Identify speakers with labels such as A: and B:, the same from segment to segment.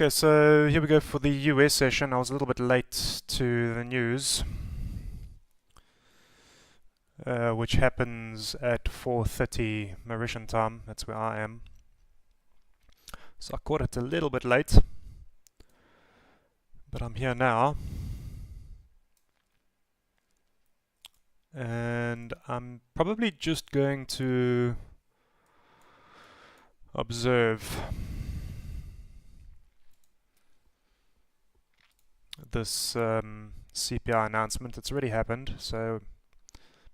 A: Okay, so here we go for the US session. I was a little bit late to the news, which happens at 4:30 Mauritian time. That's where I am. So I caught it a little bit late, but I'm here now. And I'm probably just going to observe this CPI announcement. It's already happened, so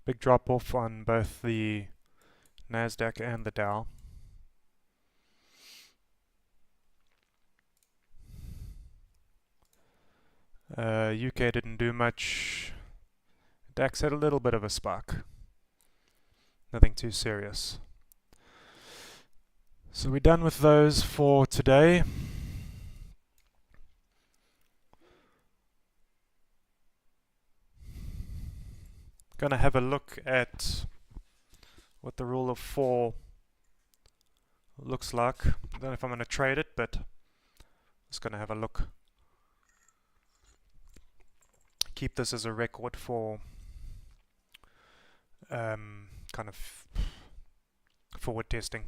A: big drop off on both the NASDAQ and the DOW. UK didn't do much. DAX had a little bit of a spark. Nothing too serious. So we're done with those for today. Gonna have a look at what the rule of 4 looks like. I don't know if I'm gonna trade it, but just gonna have a look. Keep this as a record for kind of forward testing.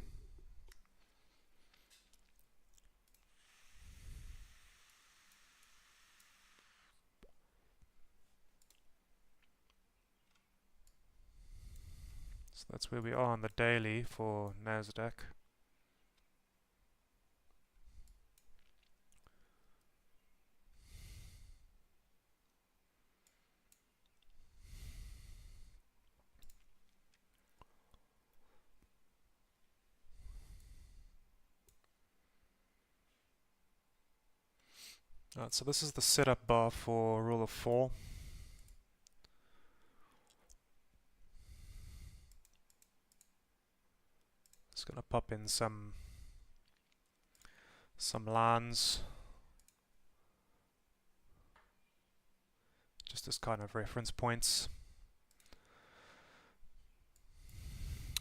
A: So that's where we are on the daily for NASDAQ. Alright, so this is the setup bar for rule of 4. Just gonna pop in some lines just as kind of reference points.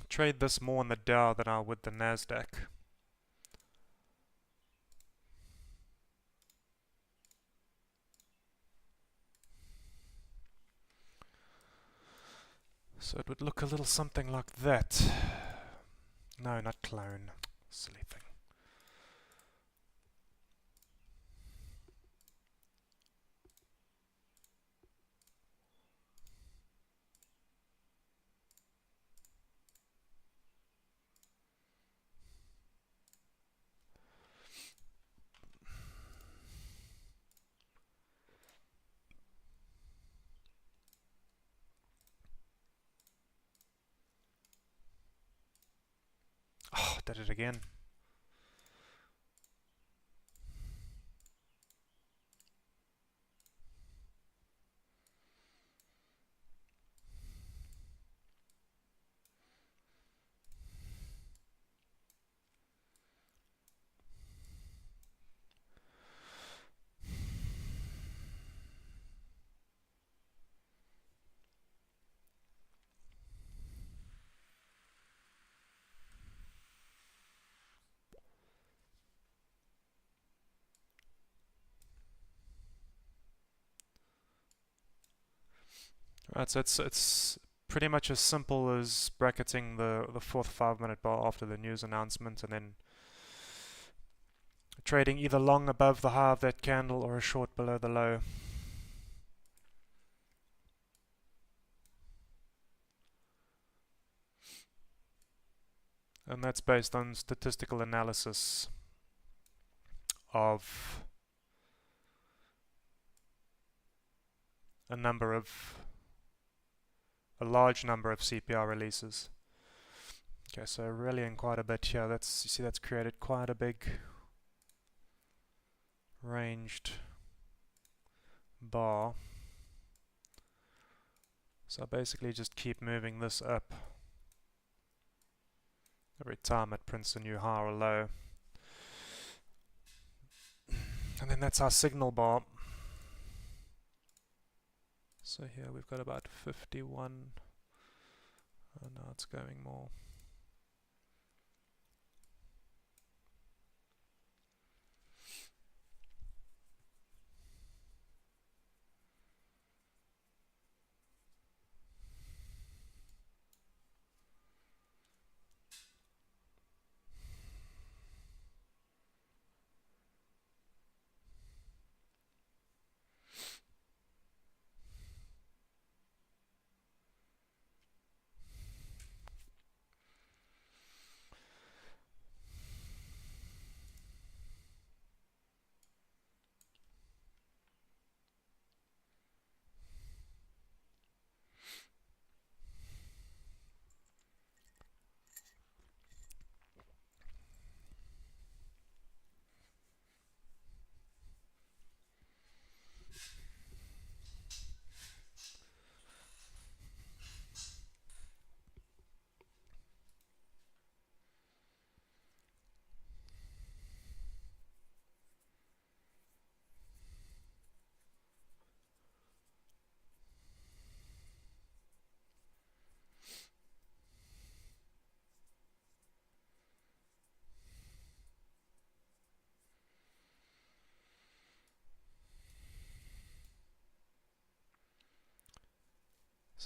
A: Trade this more on the Dow than I would the NASDAQ. So it would look a little something like that. No, not clone. Silly thing. Oh, did it again. Right, so it's pretty much as simple as bracketing the fourth 5-minute bar after the news announcement and then trading either long above the high of that candle or a short below the low. And that's based on statistical analysis of a large number of CPR releases. Okay, so rallying quite a bit here. You see that's created quite a big ranged bar. So I basically just keep moving this up every time it prints a new high or low. And then that's our signal bar. So here we've got about 51. Oh, now it's going more.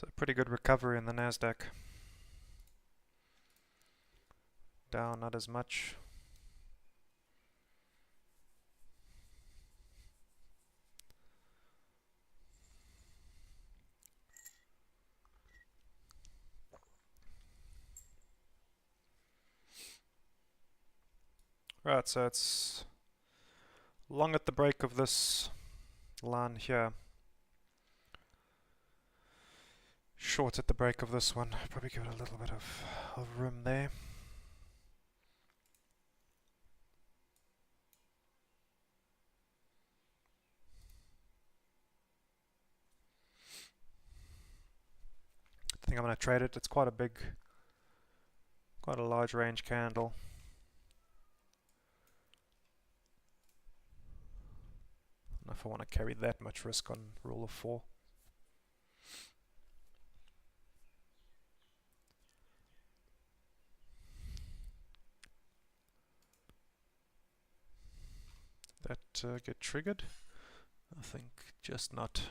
A: So pretty good recovery in the NASDAQ. Down not as much. Right, so it's long at the break of this line here. Short at the break of this one. Probably give it a little bit of room there. I think I'm going to trade it. It's quite a large range candle. I don't know if I want to carry that much risk on rule of 4. That get triggered? I think just not.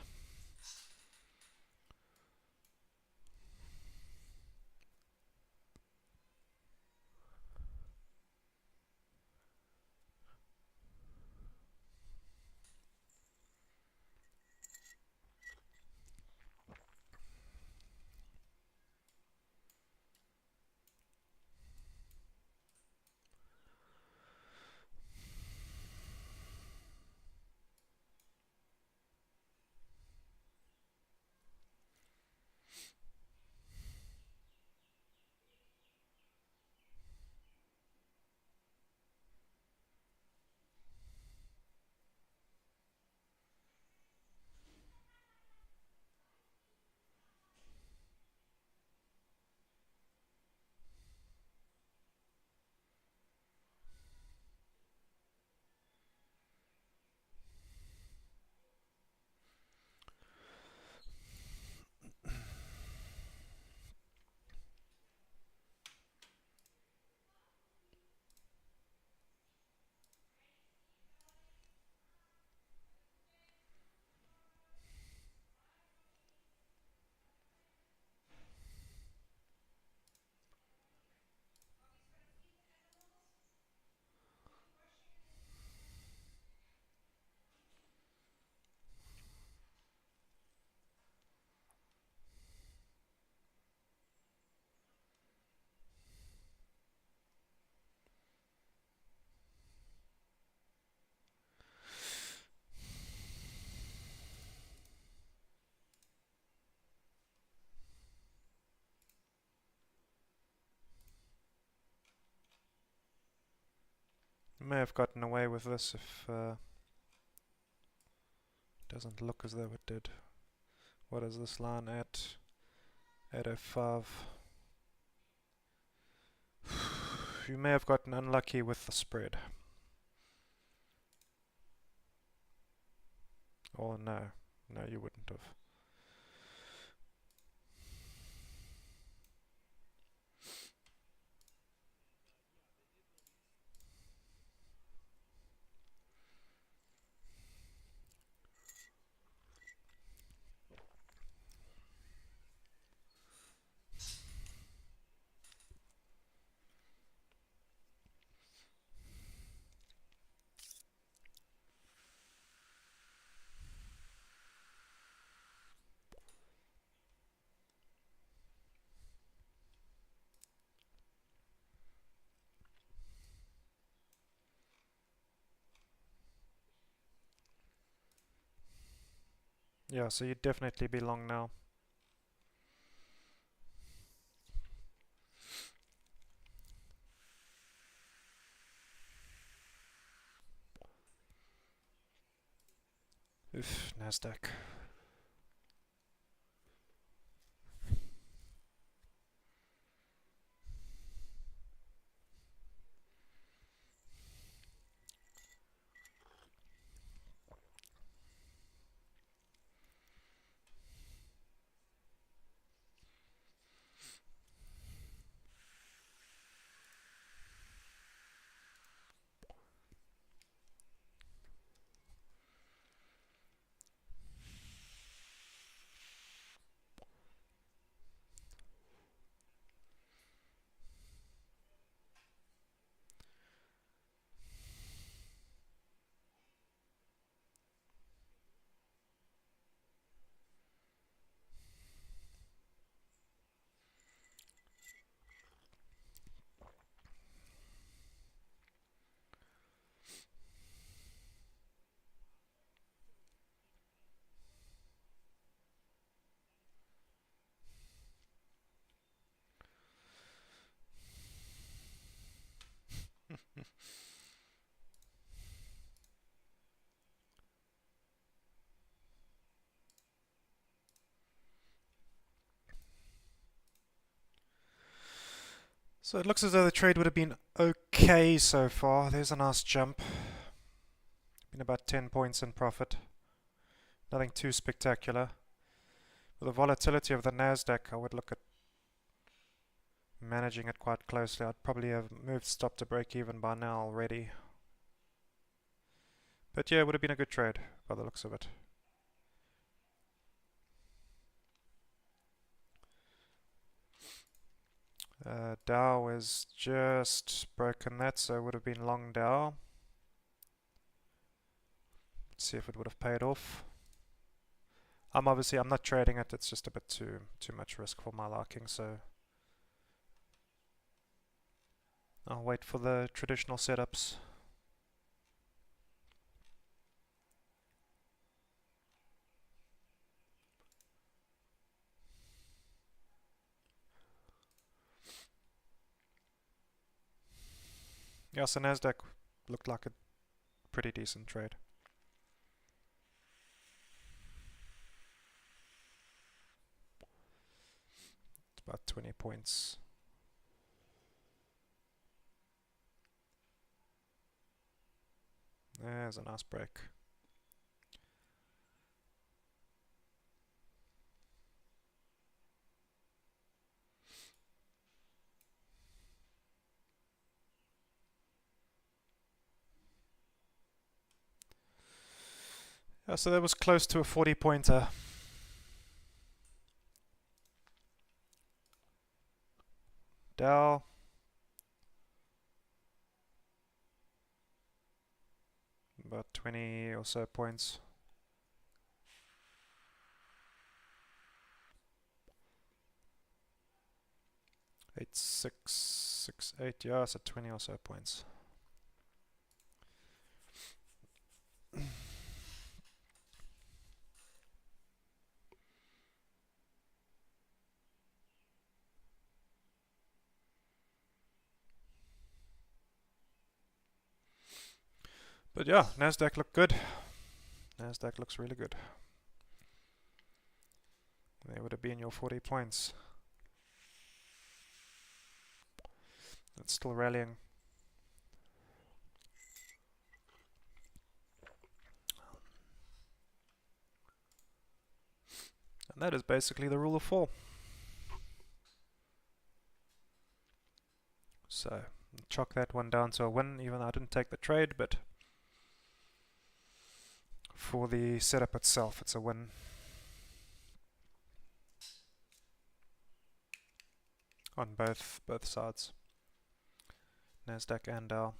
A: May have gotten away with this if it doesn't look as though it did. What is this line at? At F5. You may have gotten unlucky with the spread. Or no, you wouldn't have. Yeah, so you'd definitely be long now. Oof, NASDAQ. So it looks as though the trade would have been okay so far. There's a nice jump. Been about 10 points in profit. Nothing too spectacular. With the volatility of the NASDAQ, I would look at managing it quite closely. I'd probably have moved stop to break even by now already. But yeah, it would have been a good trade by the looks of it. Dow has just broken that, so it would have been long Dow. Let's see if it would have paid off. I'm not trading it. It's just a bit too much risk for my liking, so I'll wait for the traditional setups. Yeah, so NASDAQ looked like a pretty decent trade. It's about 20 points. There's a nice break. Yeah, so that was close to a 40-pointer. Dow. About 20 or so points. Eight, 6, 6, 8, yeah, so 20 or so points. But yeah, NASDAQ looked good. NASDAQ looks really good. There would have been your 40 points. It's still rallying. And that is basically the rule of 4. So, chalk that one down to a win, even though I didn't take the trade, but for the setup itself, it's a win. On both sides. NASDAQ and Dow.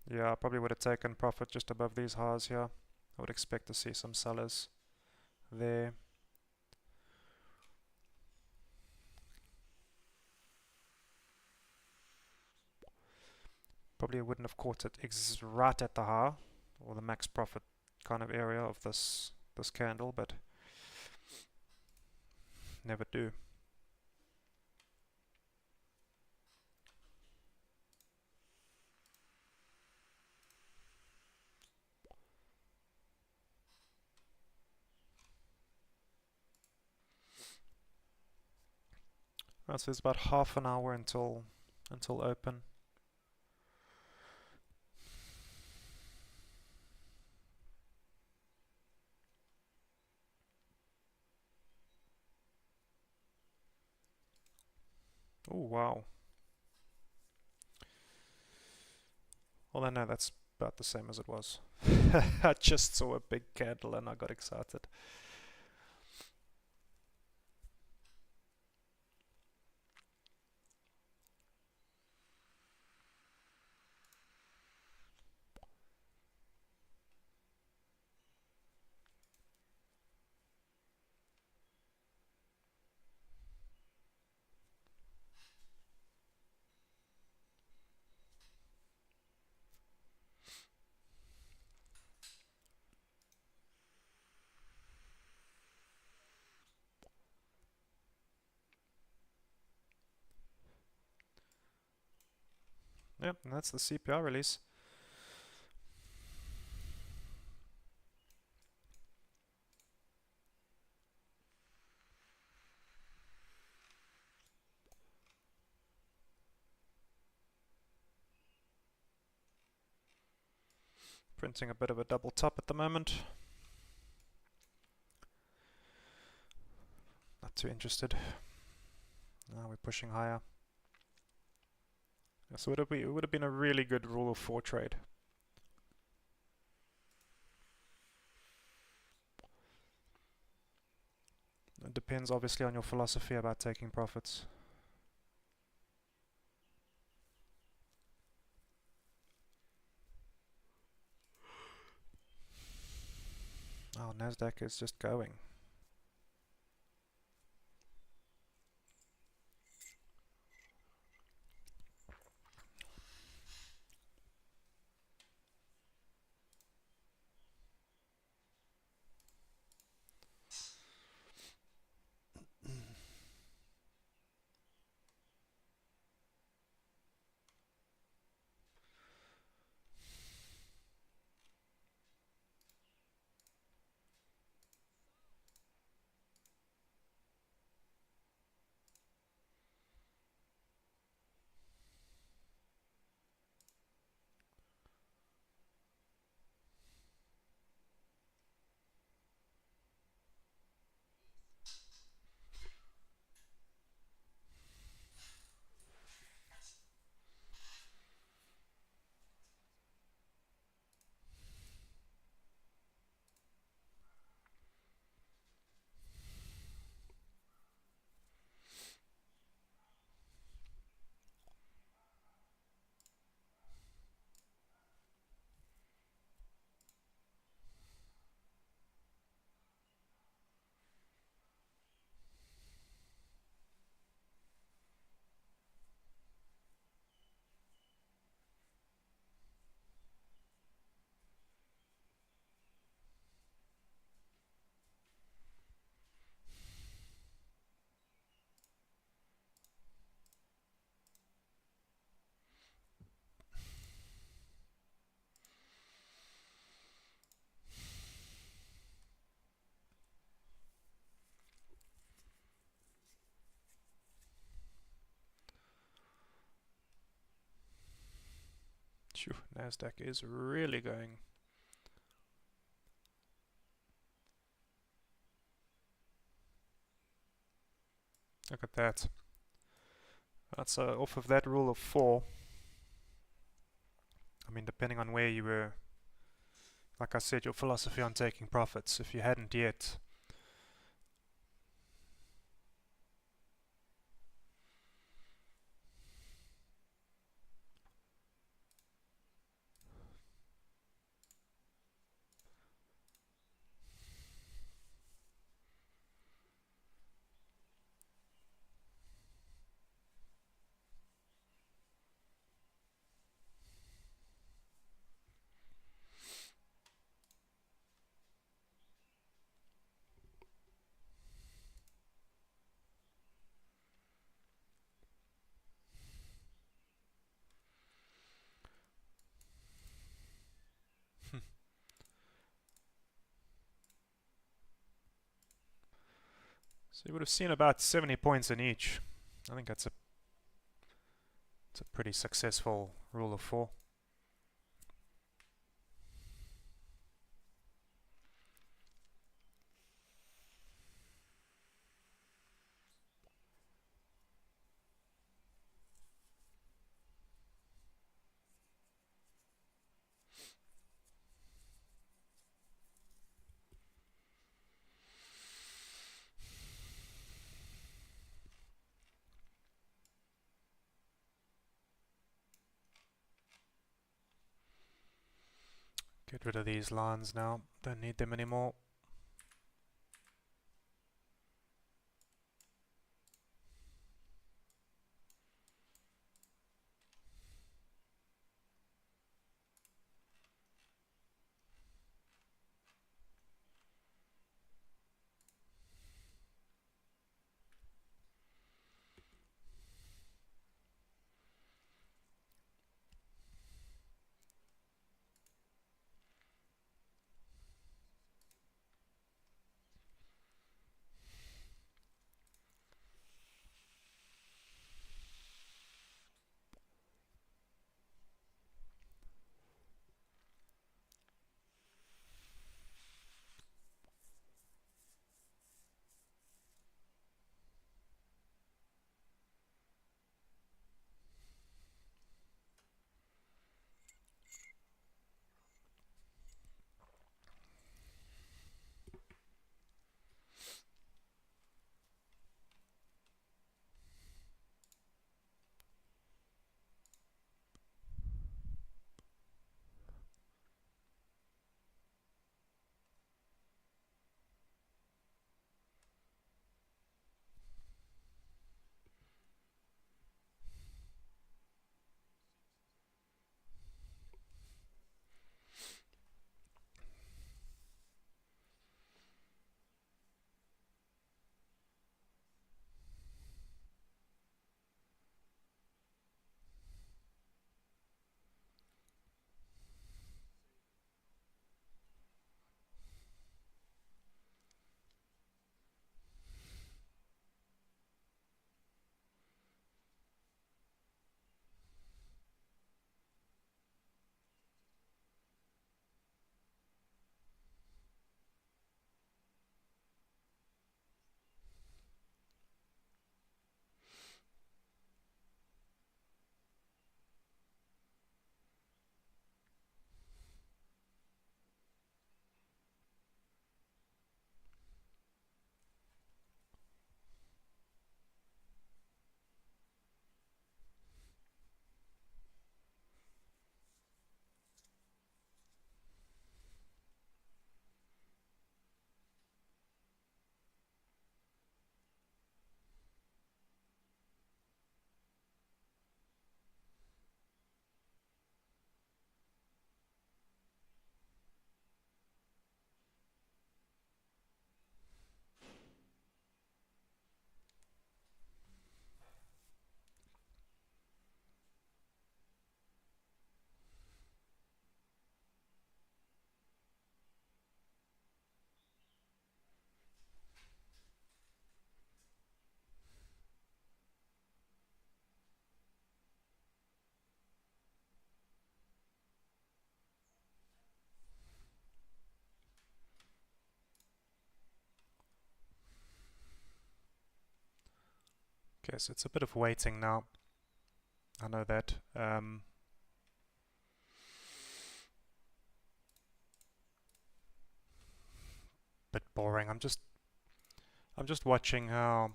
A: Yeah, I probably would have taken profit just above these highs here. I would expect to see some sellers there. Probably wouldn't have caught it right at the high or the max profit kind of area of this candle, but never do. Right, so it's about half an hour until open. Oh wow. Well, I know that's about the same as it was. I just saw a big candle and I got excited. Yep, and that's the CPR release. Printing a bit of a double top at the moment. Not too interested. Now we're pushing higher. So it would have been a really good rule of 4 trade. It depends obviously on your philosophy about taking profits. Oh, NASDAQ is just going. Phew, NASDAQ is really going. Look at that. That's off of that rule of 4. I mean, depending on where you were, like I said, your philosophy on taking profits. If you hadn't yet, so you would have seen about 70 points in each. I think it's a pretty successful rule of 4. Get rid of these lines now. Don't need them anymore. Okay, so it's a bit of waiting now. I know that. Bit boring. I'm just watching how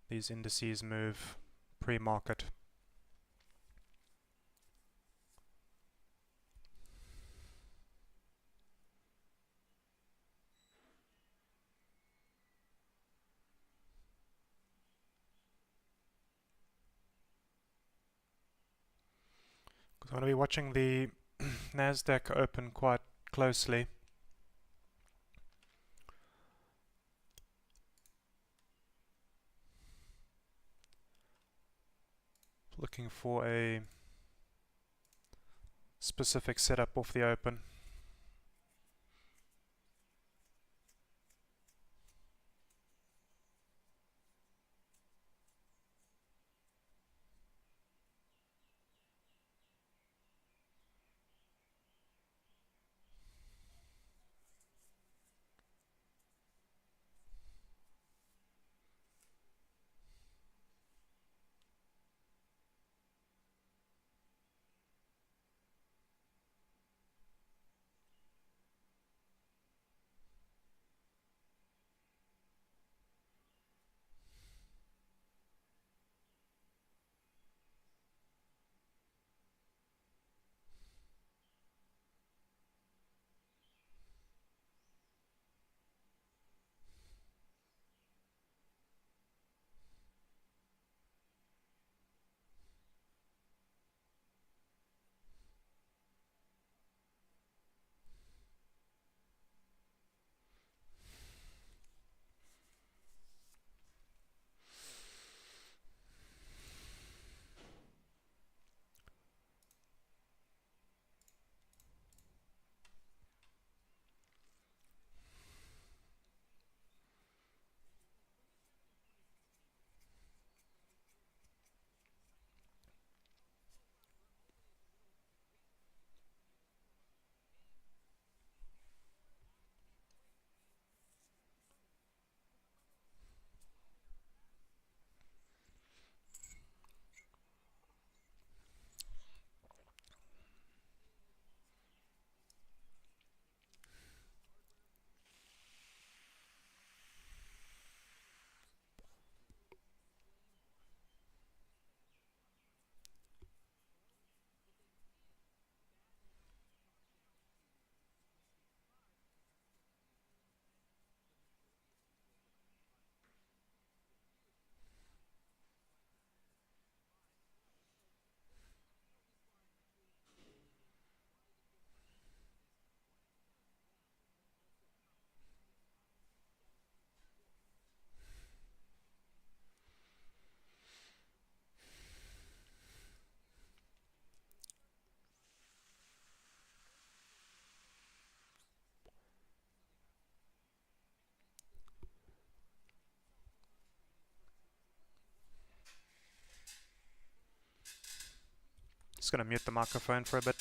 A: these indices move pre-market. Because I'm going to be watching the NASDAQ open quite closely. Looking for a specific setup off the open. Just going to mute the microphone for a bit.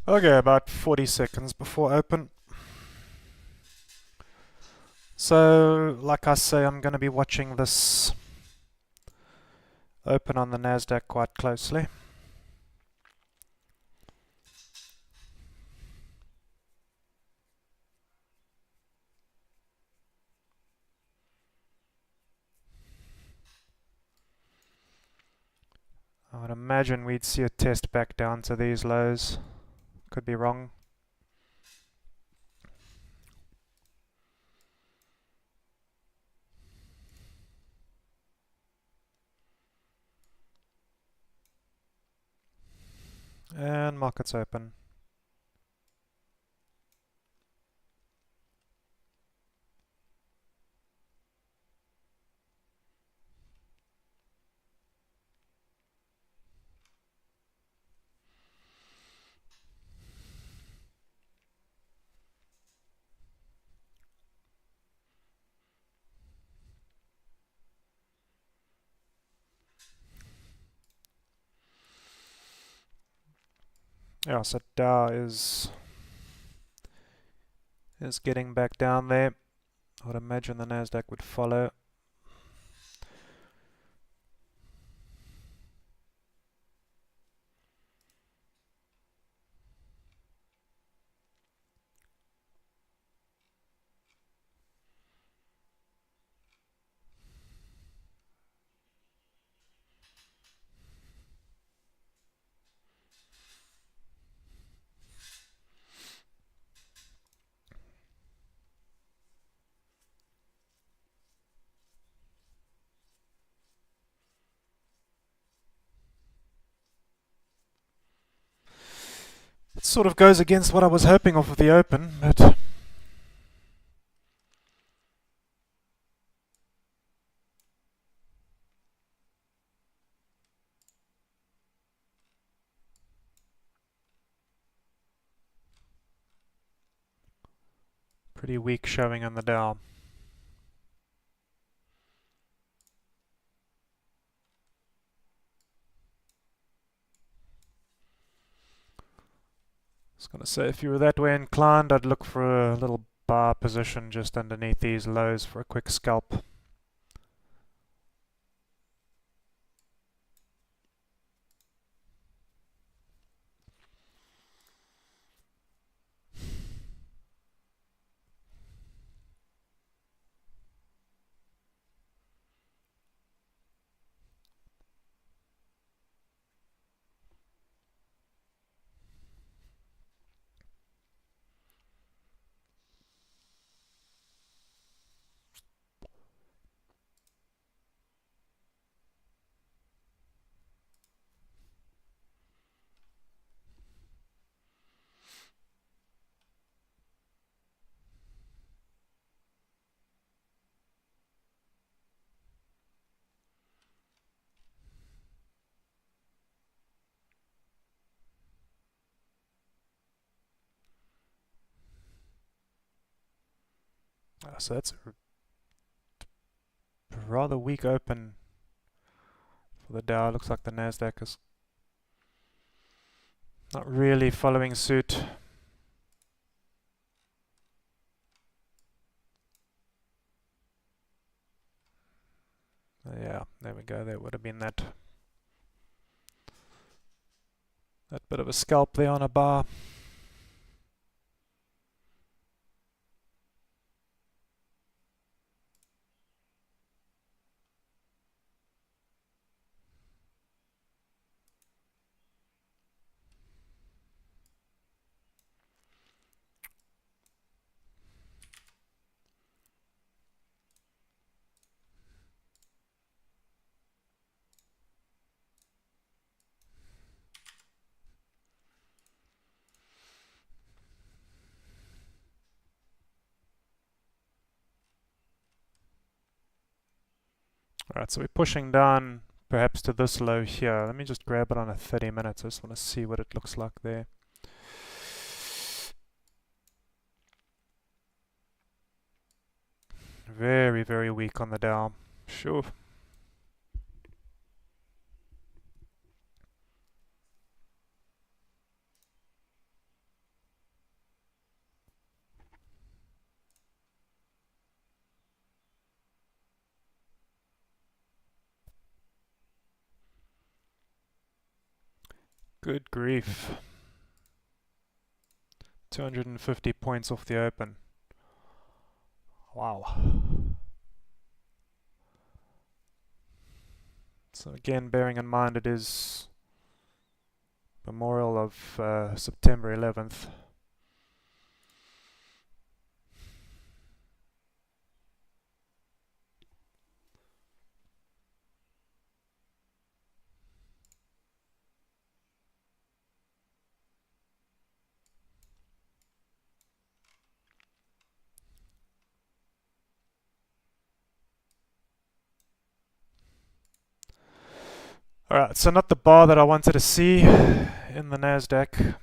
A: Okay, about 40 seconds before open. So, like I say, I'm going to be watching this open on the NASDAQ quite closely. I would imagine we'd see a test back down to these lows. Could be wrong. And markets open. Yeah, so Dow is getting back down there. I would imagine the NASDAQ would follow. It sort of goes against what I was hoping off of the open, but pretty weak showing on the Dow. I was going to say, if you were that way inclined, I'd look for a little bar position just underneath these lows for a quick scalp. So that's a rather weak open for the Dow. Looks like the NASDAQ is not really following suit. Yeah, there we go. There would have been that bit of a scalp there on a bar. Alright, so we're pushing down perhaps to this low here. Let me just grab it on a 30 minutes. I just want to see what it looks like there. Very, very weak on the Dow. Sure. Good grief. 250 points off the open. Wow. So again, bearing in mind it is Memorial of September 11th. Alright, so not the bar that I wanted to see in the NASDAQ.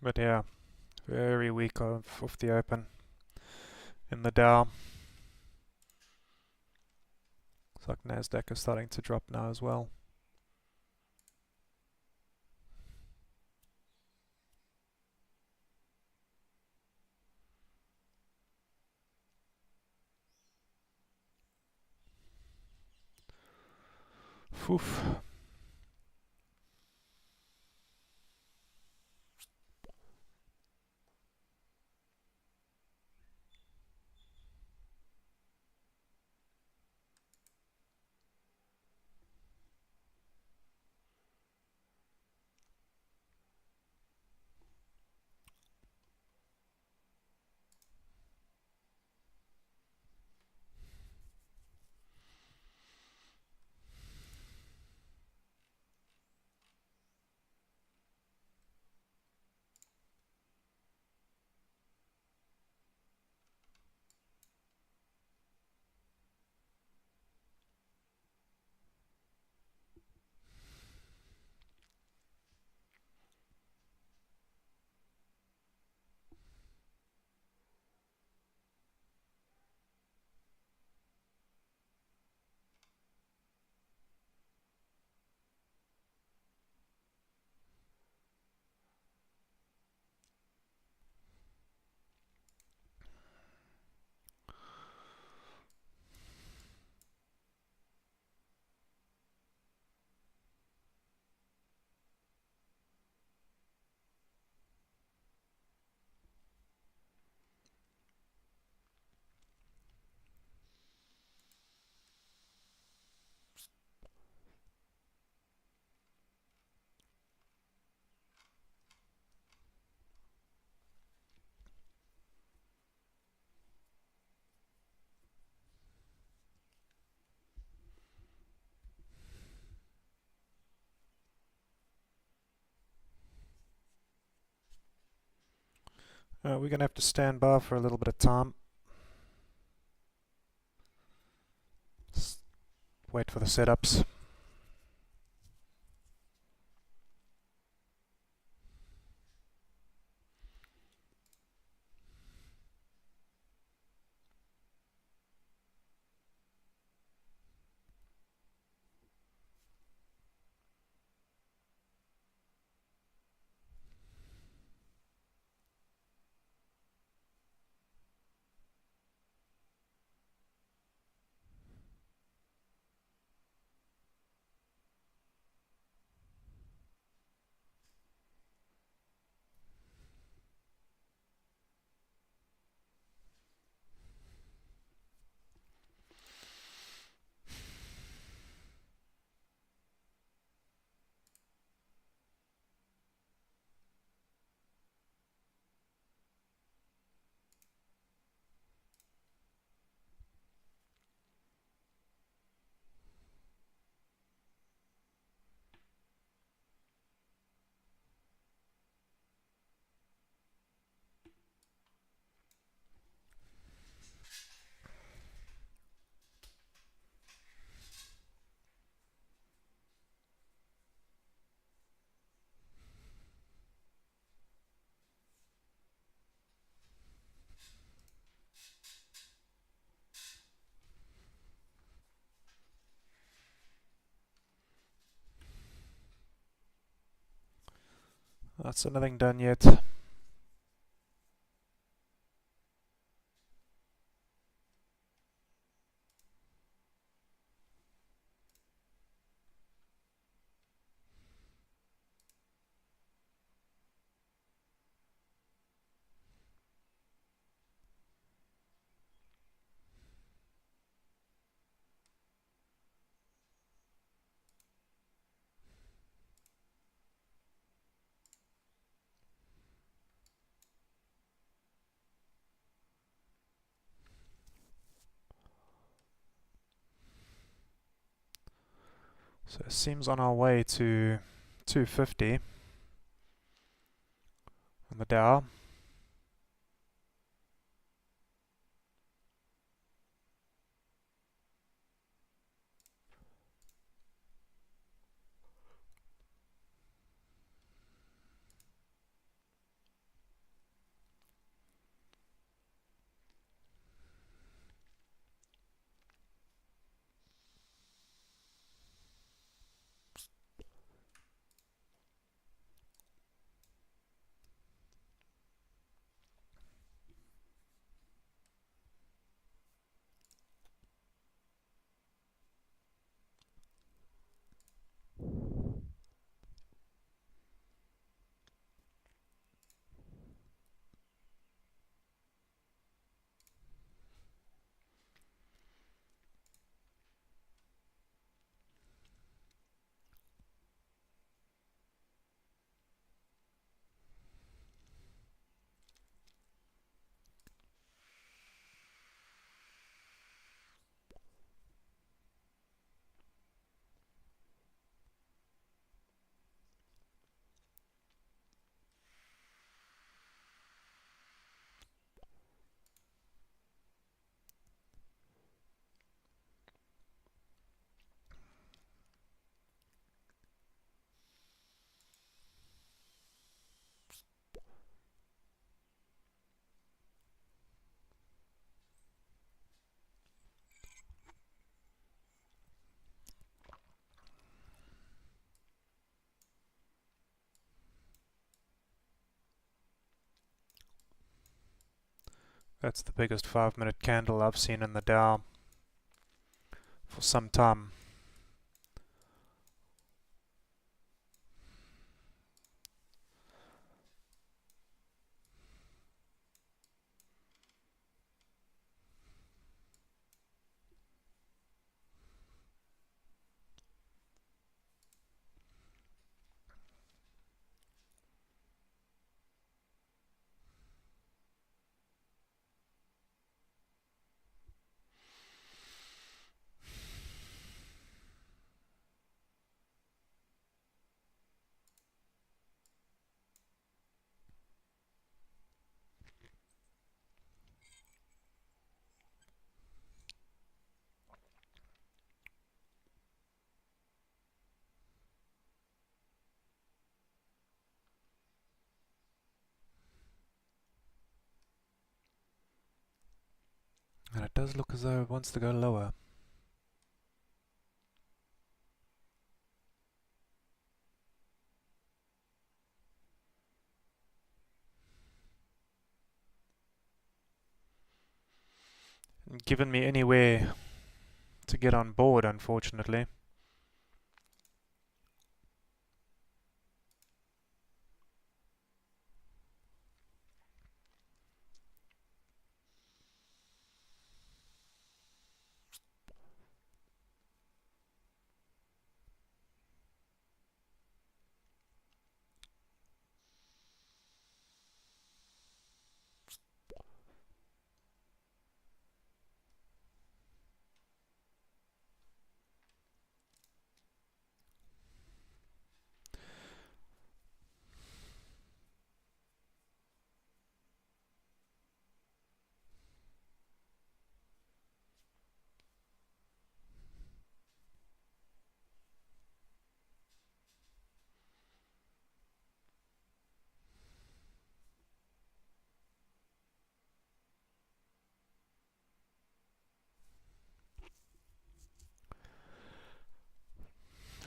A: But yeah, very weak off the open in the Dow. Looks like NASDAQ is starting to drop now as well. Oof. We're going to have to stand by for a little bit of time. Just wait for the setups. So nothing done yet. So it seems on our way to 250 on the Dow. That's the biggest 5-minute candle I've seen in the Dow for some time. And it does look as though it wants to go lower. And given me anywhere to get on board, unfortunately.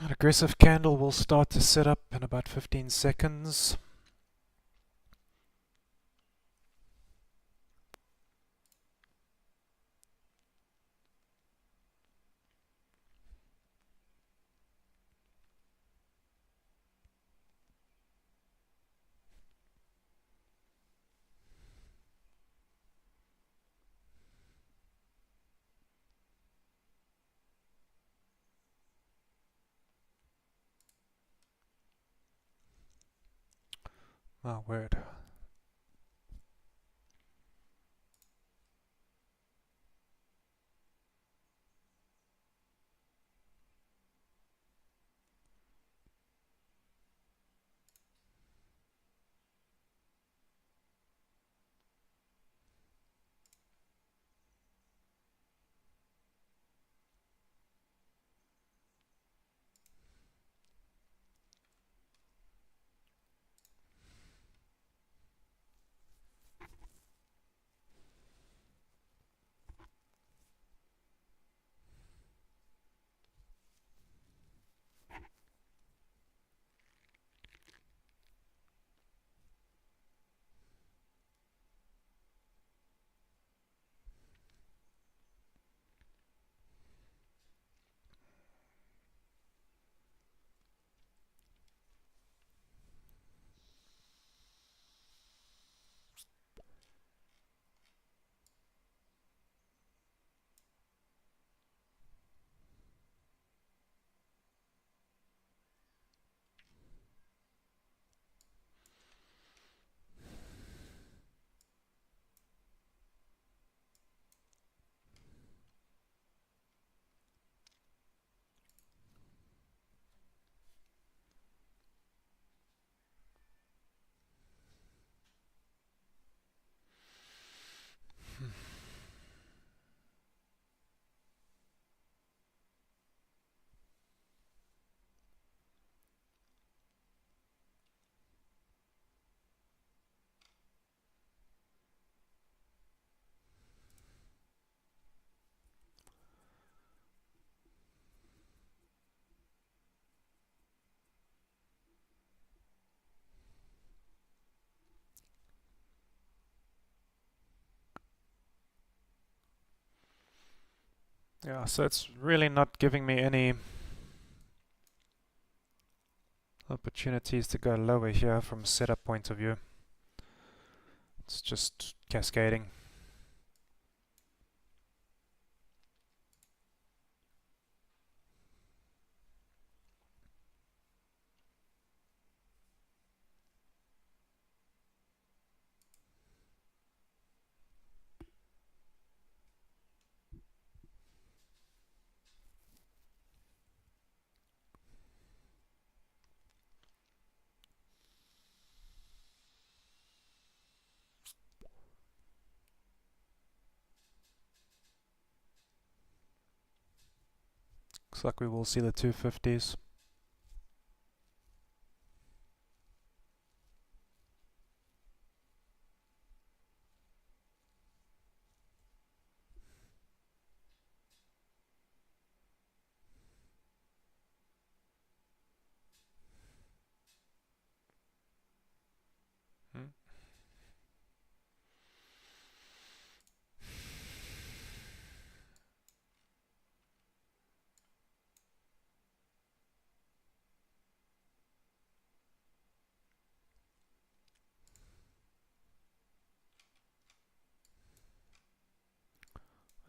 A: An aggressive candle will start to set up in about 15 seconds. Oh, word. Yeah, so it's really not giving me any opportunities to go lower here from a setup point of view. It's just cascading. Looks like we will see the 250s. Hmm.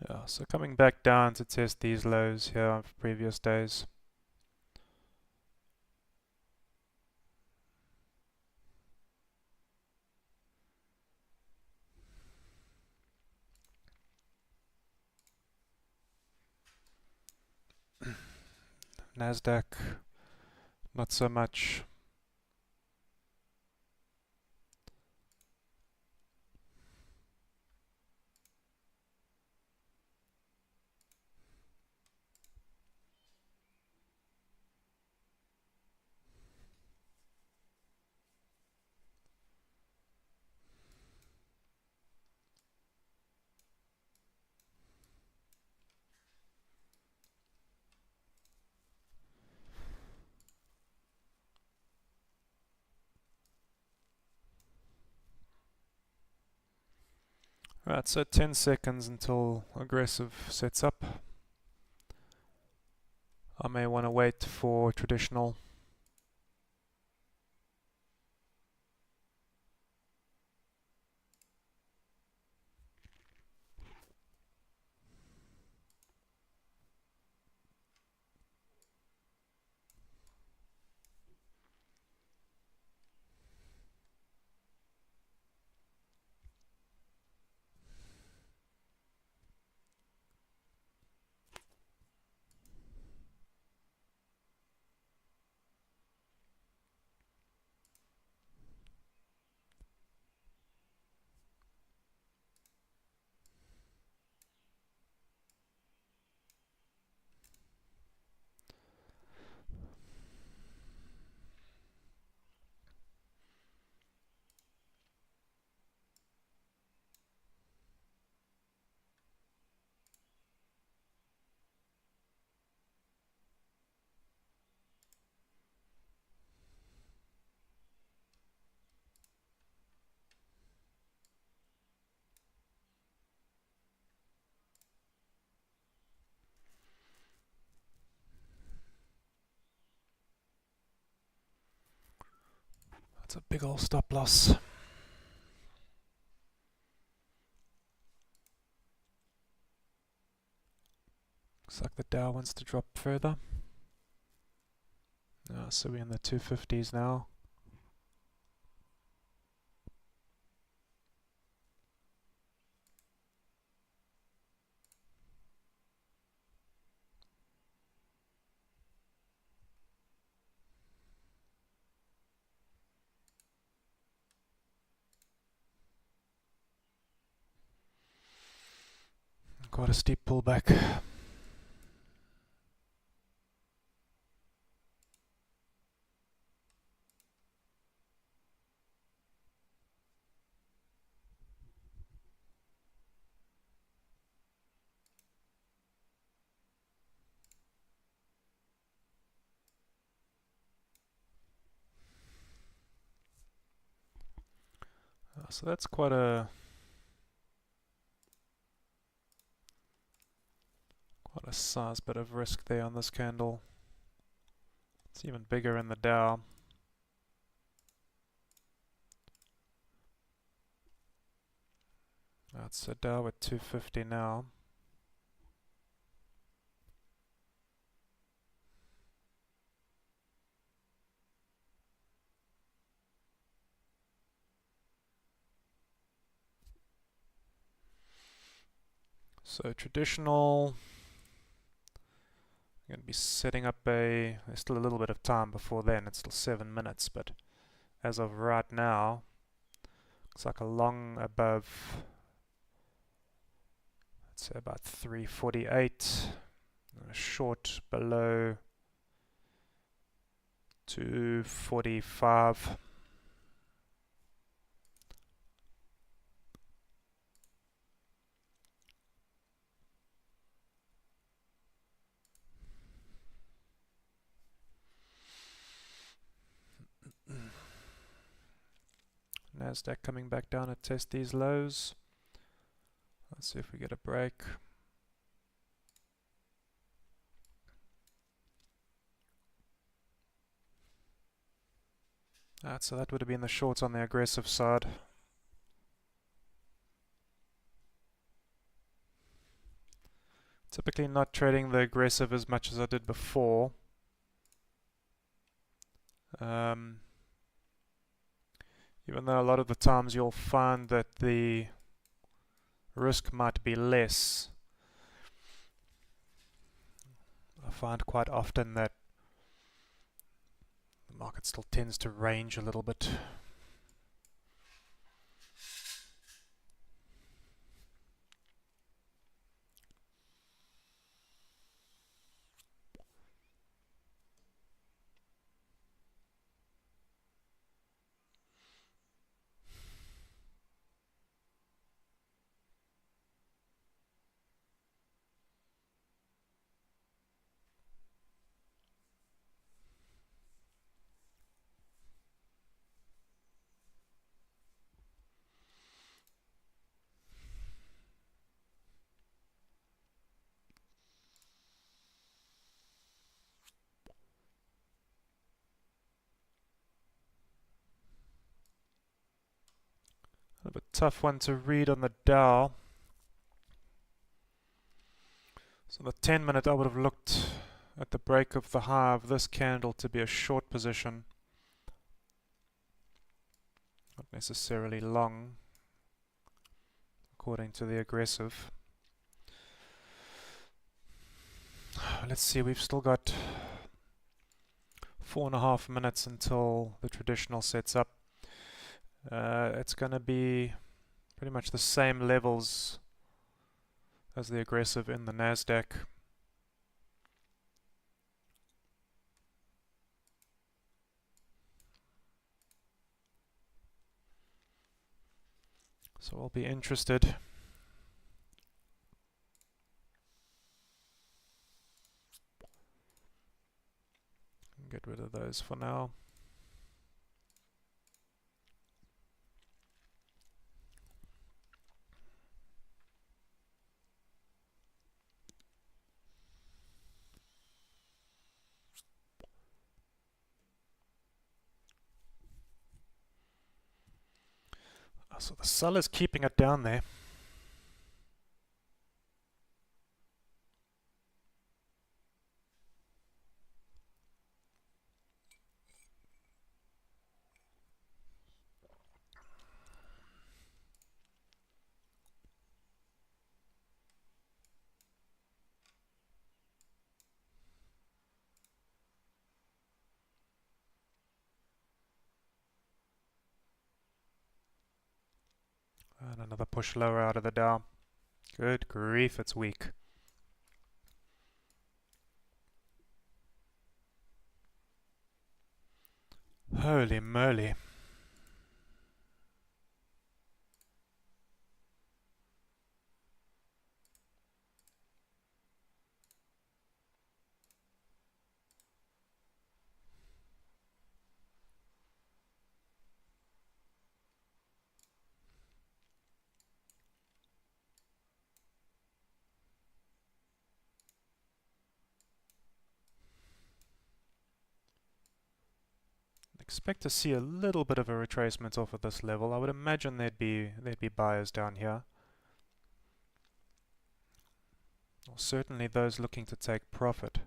A: Yeah, so coming back down to test these lows here of previous days. NASDAQ, not so much. Right, so 10 seconds until aggressive sets up. I may want to wait for traditional. That's a big old stop loss. Looks like the Dow wants to drop further. So we're in the 250s now. Quite a steep pullback. So that's quite a size bit of risk there on this candle. It's even bigger in the Dow. That's a Dow at 250 now. So traditional, I'm going to be setting up there's still a little bit of time before then, it's still 7 minutes, but as of right now, looks like a long above, let's say about 348, and a short below 245. NASDAQ coming back down to test these lows. Let's see if we get a break. So that would have been the shorts on the aggressive side. Typically not trading the aggressive as much as I did before. Even though a lot of the times you'll find that the risk might be less, I find quite often that the market still tends to range a little bit. A bit tough one to read on the Dow. So the 10-minute, I would have looked at the break of the high of this candle to be a short position. Not necessarily long, according to the aggressive. Let's see, we've still got 4.5 minutes until the traditional sets up. It's going to be pretty much the same levels as the aggressive in the NASDAQ. So I'll be interested. Get rid of those for now. So the seller's keeping it down there. And another push lower out of the Dow. Good grief, it's weak. Holy moly. Expect to see a little bit of a retracement off of this level. I would imagine there'd be buyers down here. Or certainly those looking to take profit.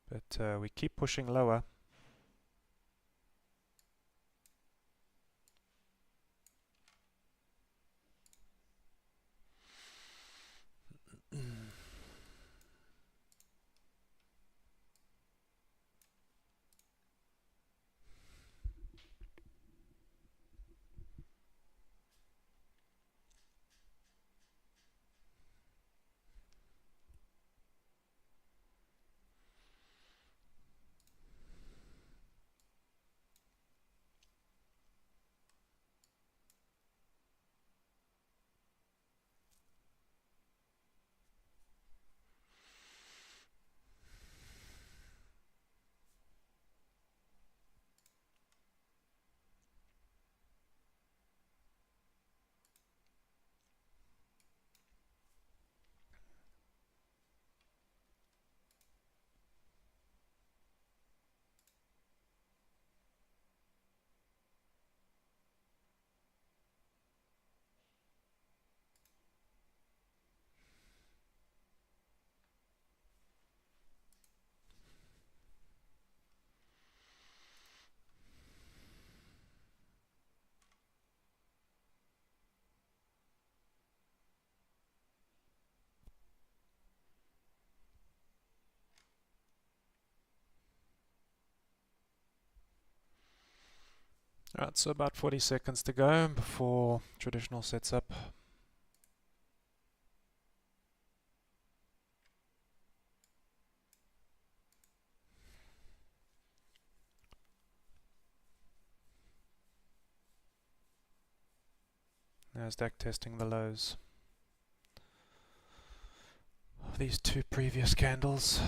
A: But we keep pushing lower. Alright, so about 40 seconds to go before traditional sets up. NASDAQ testing the lows of these two previous candles.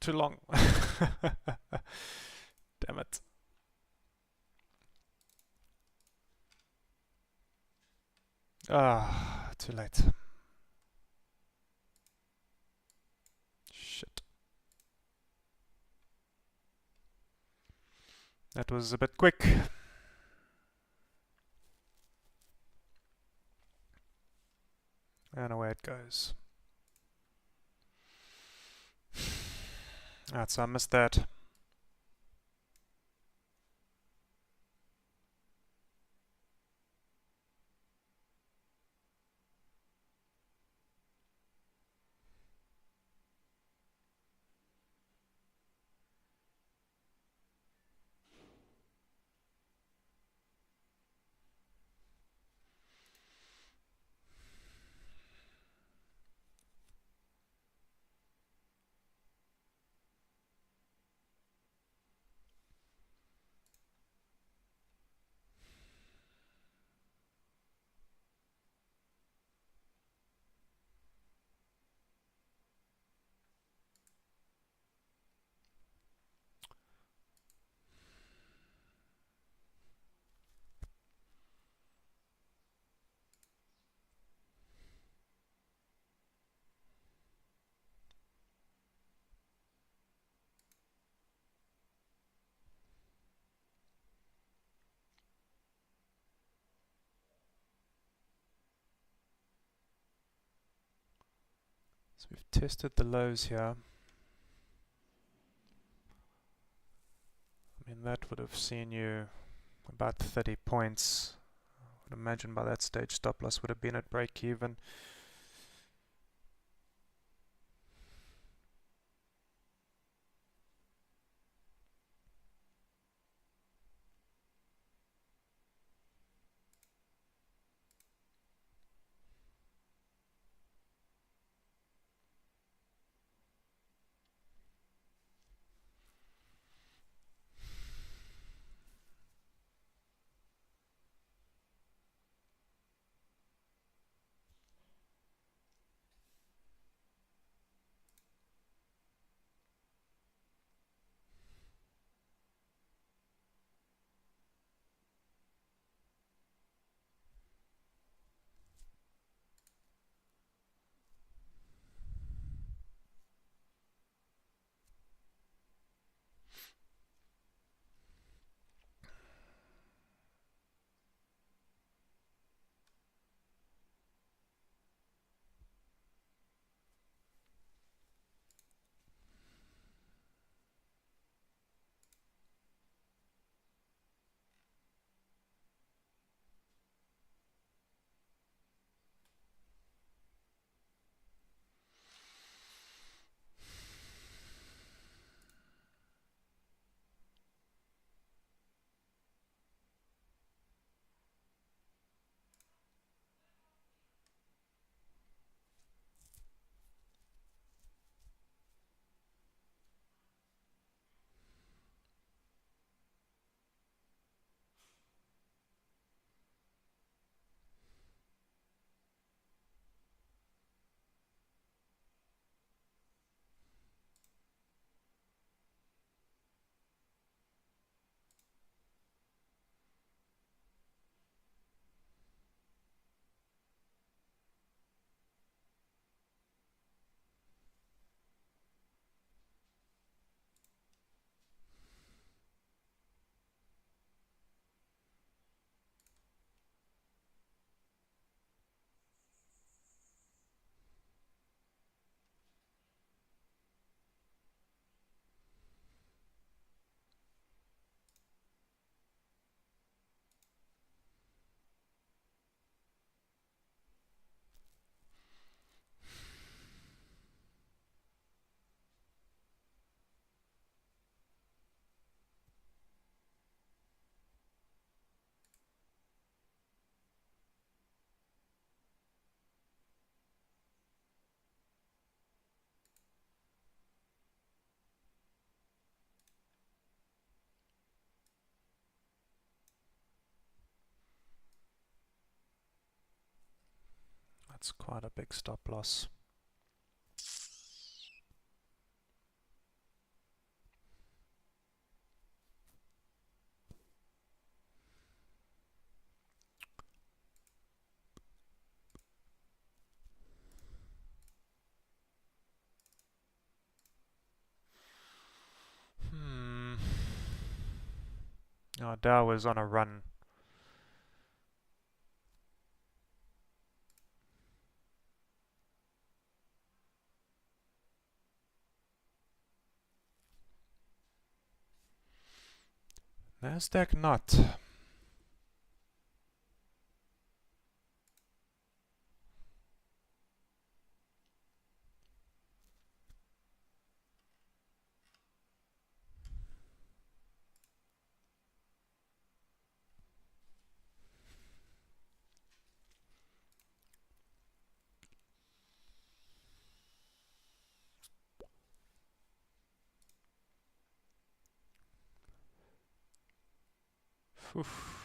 A: Too long. Damn it. Too late. Shit. That was a bit quick. And away it goes. So I missed that. So we've tested the lows here. I mean, that would have seen you about 30 points. I would imagine by that stage stop loss would have been at break even. That's quite a big stop loss. Oh, Dow was on a run. NASDAQ not. Oof.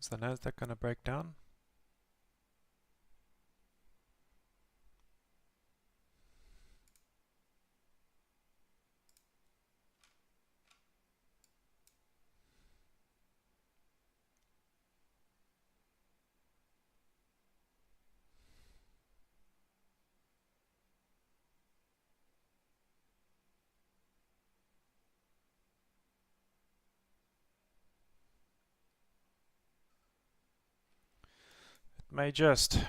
A: Is the NASDAQ going to break down? It may just. It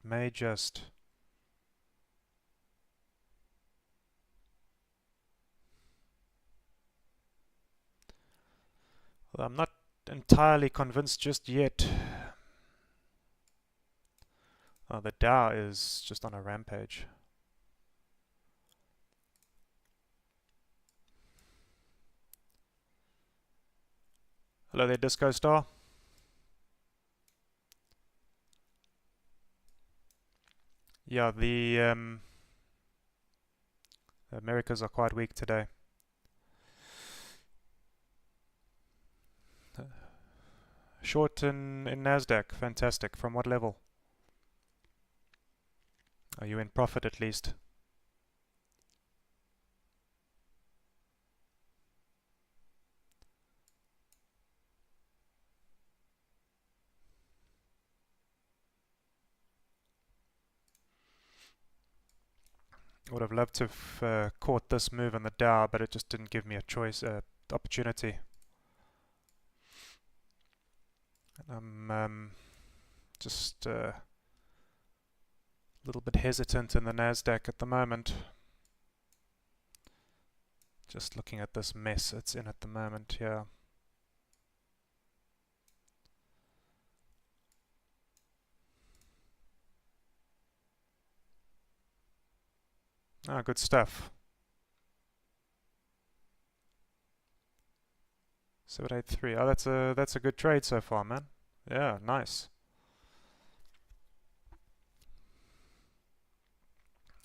A: may just. Well, I'm not entirely convinced just yet. Oh, the Dow is just on a rampage. Hello there, Disco Star. Yeah, the Americas are quite weak today. Short in NASDAQ, fantastic. From what level? Are you in profit at least? Would have loved to have caught this move in the Dow, but it just didn't give me a choice, opportunity. I'm just a little bit hesitant in the NASDAQ at the moment. Just looking at this mess it's in at the moment, yeah. Ah, good stuff. 783. Oh, that's a good trade so far, man. Yeah, nice.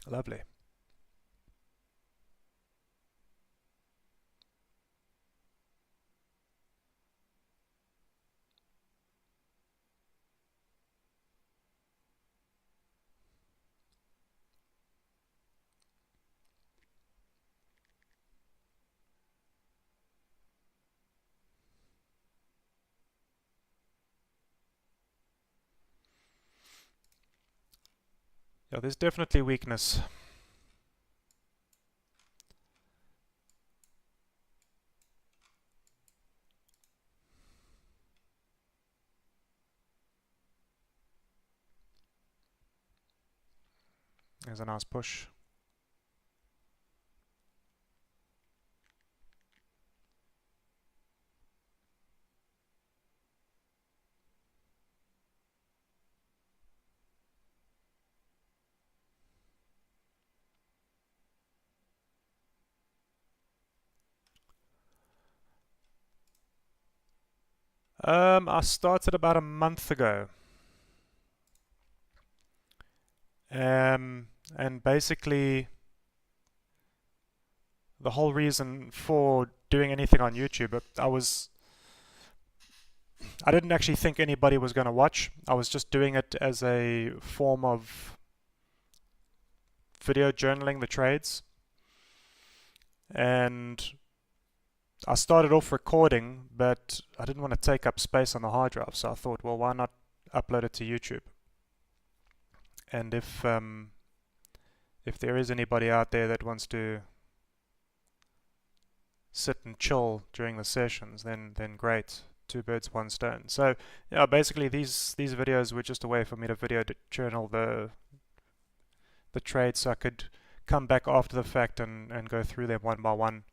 A: Lovely. Yeah, there's definitely weakness. There's a nice push. I started about a month ago. And basically the whole reason for doing anything on YouTube, I didn't actually think anybody was going to watch. I was just doing it as a form of video journaling the trades. And I started off recording, but I didn't want to take up space on the hard drive, so I thought, well, why not upload it to YouTube? And if there is anybody out there that wants to sit and chill during the sessions, then great. Two birds, one stone. So yeah, basically these videos were just a way for me to video journal the trades, so I could come back after the fact and go through them one by one.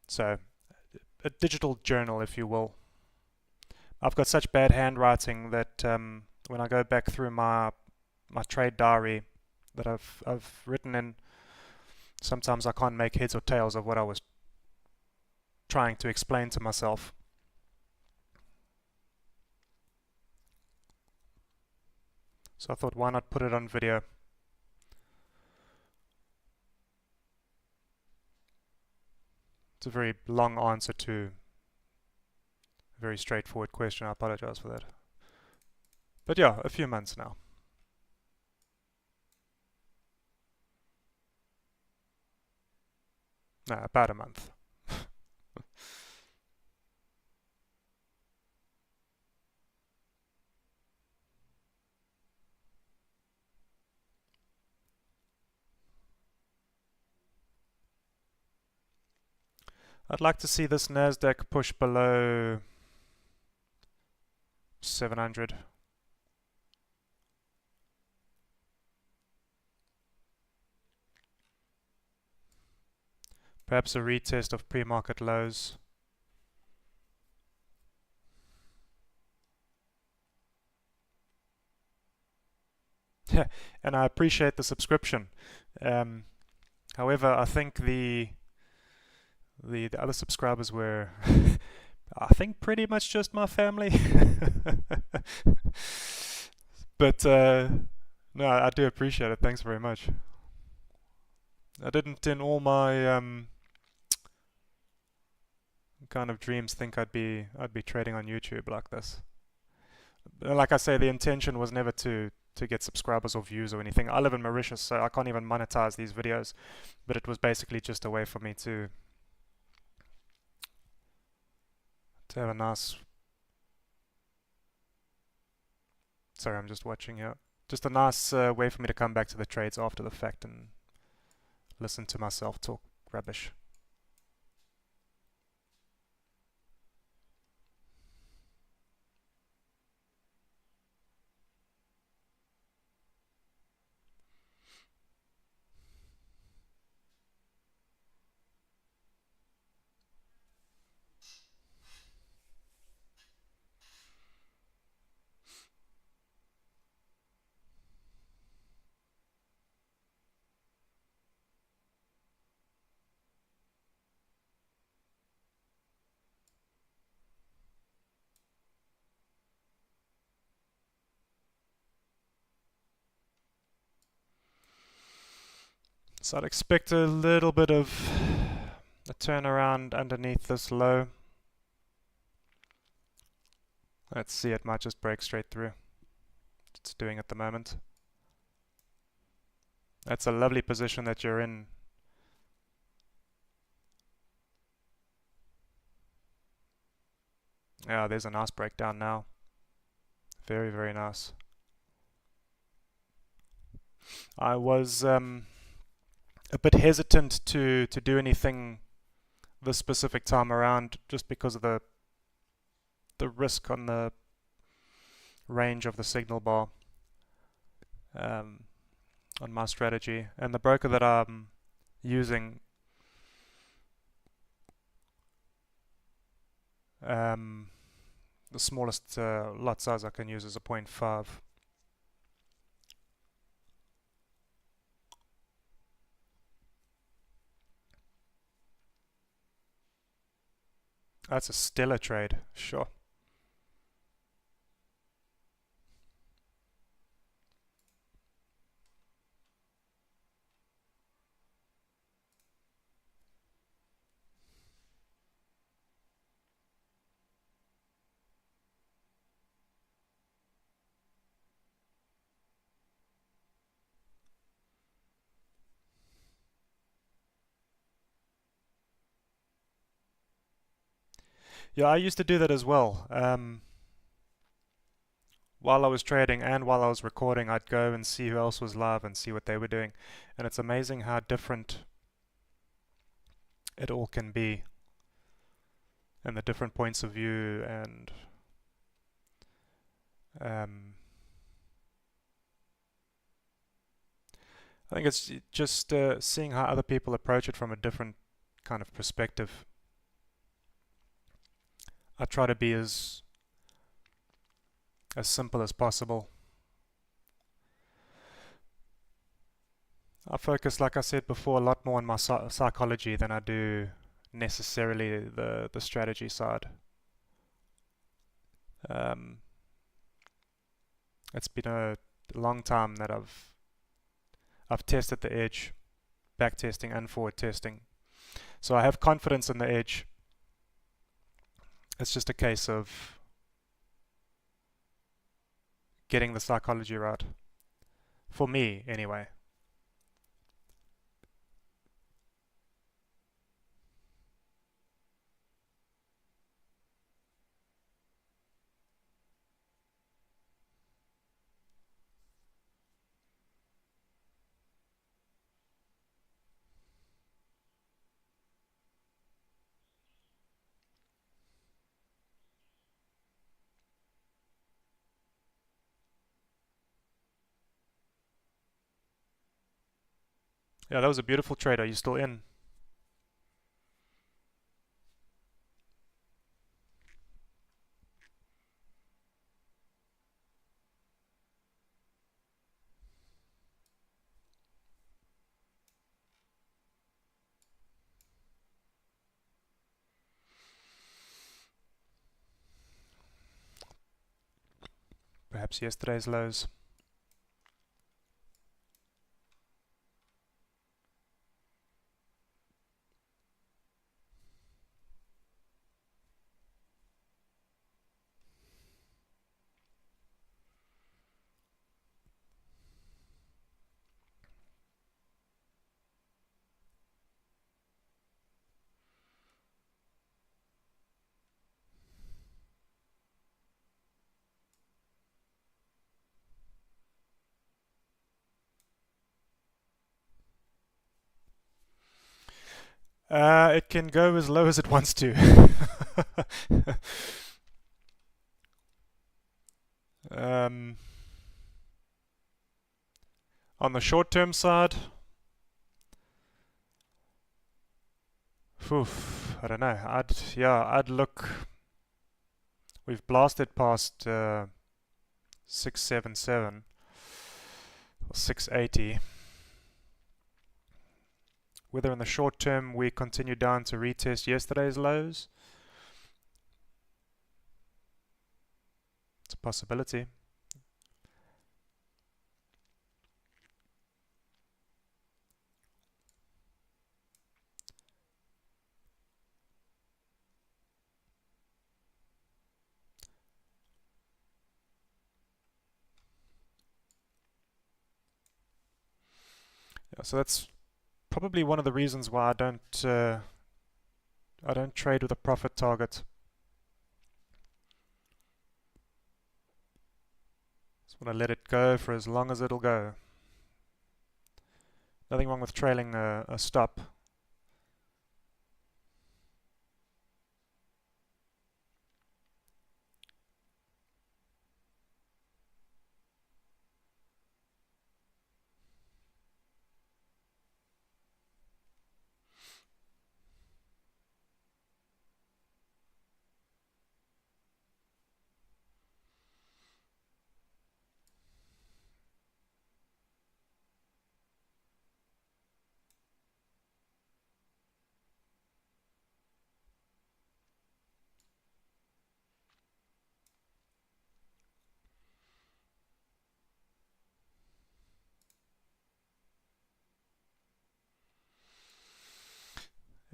A: So a digital journal, if you will. I've got such bad handwriting that when I go back through my trade diary that I've written in, sometimes I can't make heads or tails of what I was trying to explain to myself. So I thought, why not put it on video? It's a very long answer to very straightforward question. I apologize for that. But yeah, a few months now. No, about a month. I'd like to see this NASDAQ push below 700. Perhaps a retest of pre-market lows. And I appreciate the subscription. However, I think the other subscribers were, I think, pretty much just my family. But no, I do appreciate it. Thanks very much. I didn't, in all my kind of dreams, think I'd be trading on YouTube like this. Like I say, the intention was never to get subscribers or views or anything. I live in Mauritius, so I can't even monetize these videos. But it was basically just a way for me to have a nice... Sorry, I'm just watching here. Just a nice way for me to come back to the trades after the fact and listen to myself talk rubbish. So I'd expect a little bit of a turnaround underneath this low. Let's see, it might just break straight through. It's doing at the moment. That's a lovely position that you're in. Yeah, there's a nice breakdown now. Very, very nice. I was a bit hesitant to do anything this specific time around just because of the risk on the range of the signal bar on my strategy, and the broker that I'm using the smallest lot size I can use is a 0.5. That's a stellar trade, sure. Yeah, I used to do that as well. While I was trading and while I was recording, I'd go and see who else was live and see what they were doing. And it's amazing how different it all can be, and the different points of view, and I think it's just seeing how other people approach it from a different kind of perspective. I try to be as simple as possible. I focus, like I said before, a lot more on my psychology than I do necessarily the strategy side. It's been a long time that I've tested the edge, back testing and forward testing. So I have confidence in the edge. It's just a case of getting the psychology right. For me, anyway. Yeah, that was a beautiful trade. Are you still in? Perhaps yesterday's lows. It can go as low as it wants to. um, on the short-term side, I don't know. I'd look. We've blasted past 677 or 680. Whether in the short term we continue down to retest yesterday's lows, it's a possibility. Yeah, so that's probably one of the reasons why I don't trade with a profit target. Just want to let it go for as long as it'll go. Nothing wrong with trailing a stop.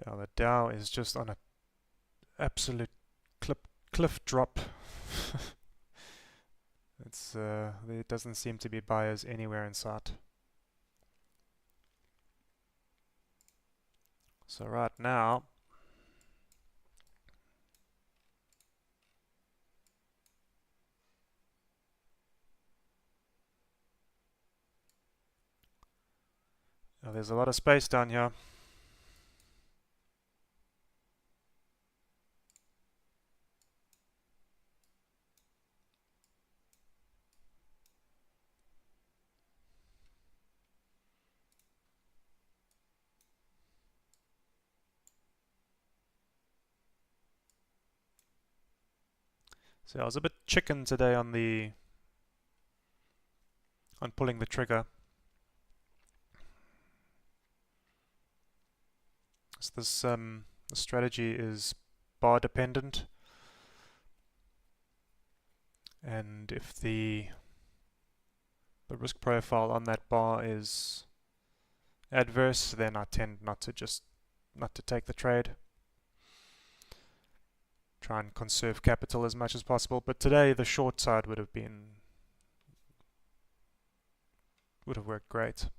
A: Yeah, the Dow is just on an absolute cliff drop. There doesn't seem to be buyers anywhere in sight. So right now, there's a lot of space down here. So I was a bit chicken today on pulling the trigger. So this the strategy is bar dependent, and if the risk profile on that bar is adverse, then I tend not to take the trade. try and conserve capital as much as possible. But today the short side would have worked great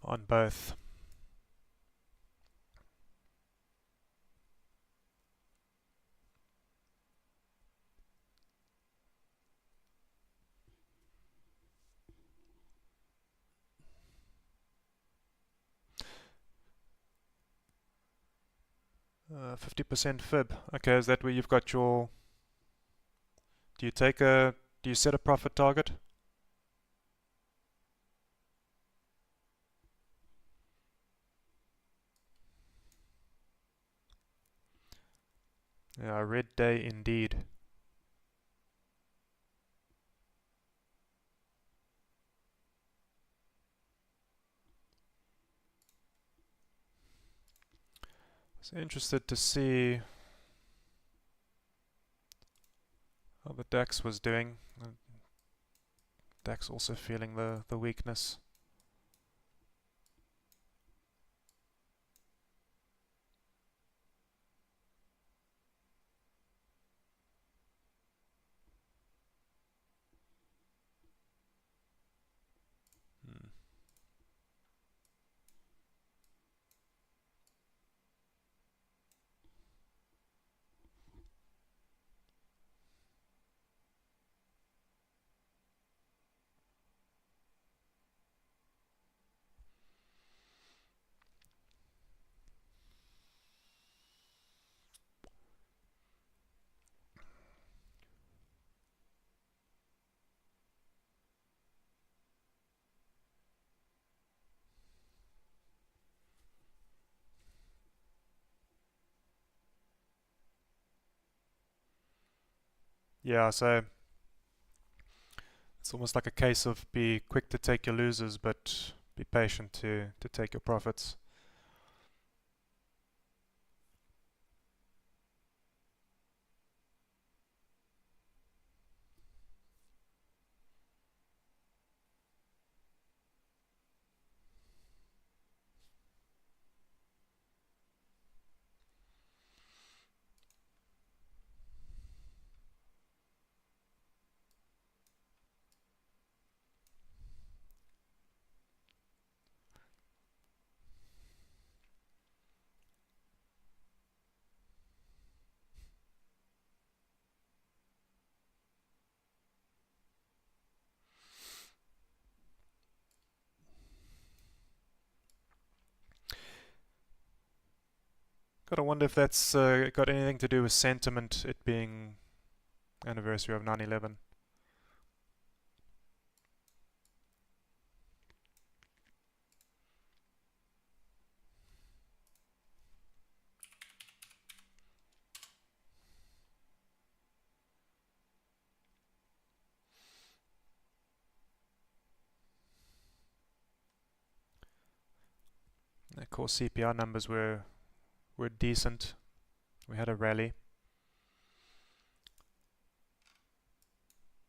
A: on both. Uh, 50% fib. Okay, is that where you've got your... Do you set a profit target? Yeah, red day indeed. So interested to see how the DAX was doing. DAX also feeling the weakness. Yeah, so it's almost like a case of be quick to take your losers, but be patient to take your profits. Gotta wonder if that's got anything to do with sentiment, it being anniversary of 9/11. Of course, CPI numbers were decent. We had a rally,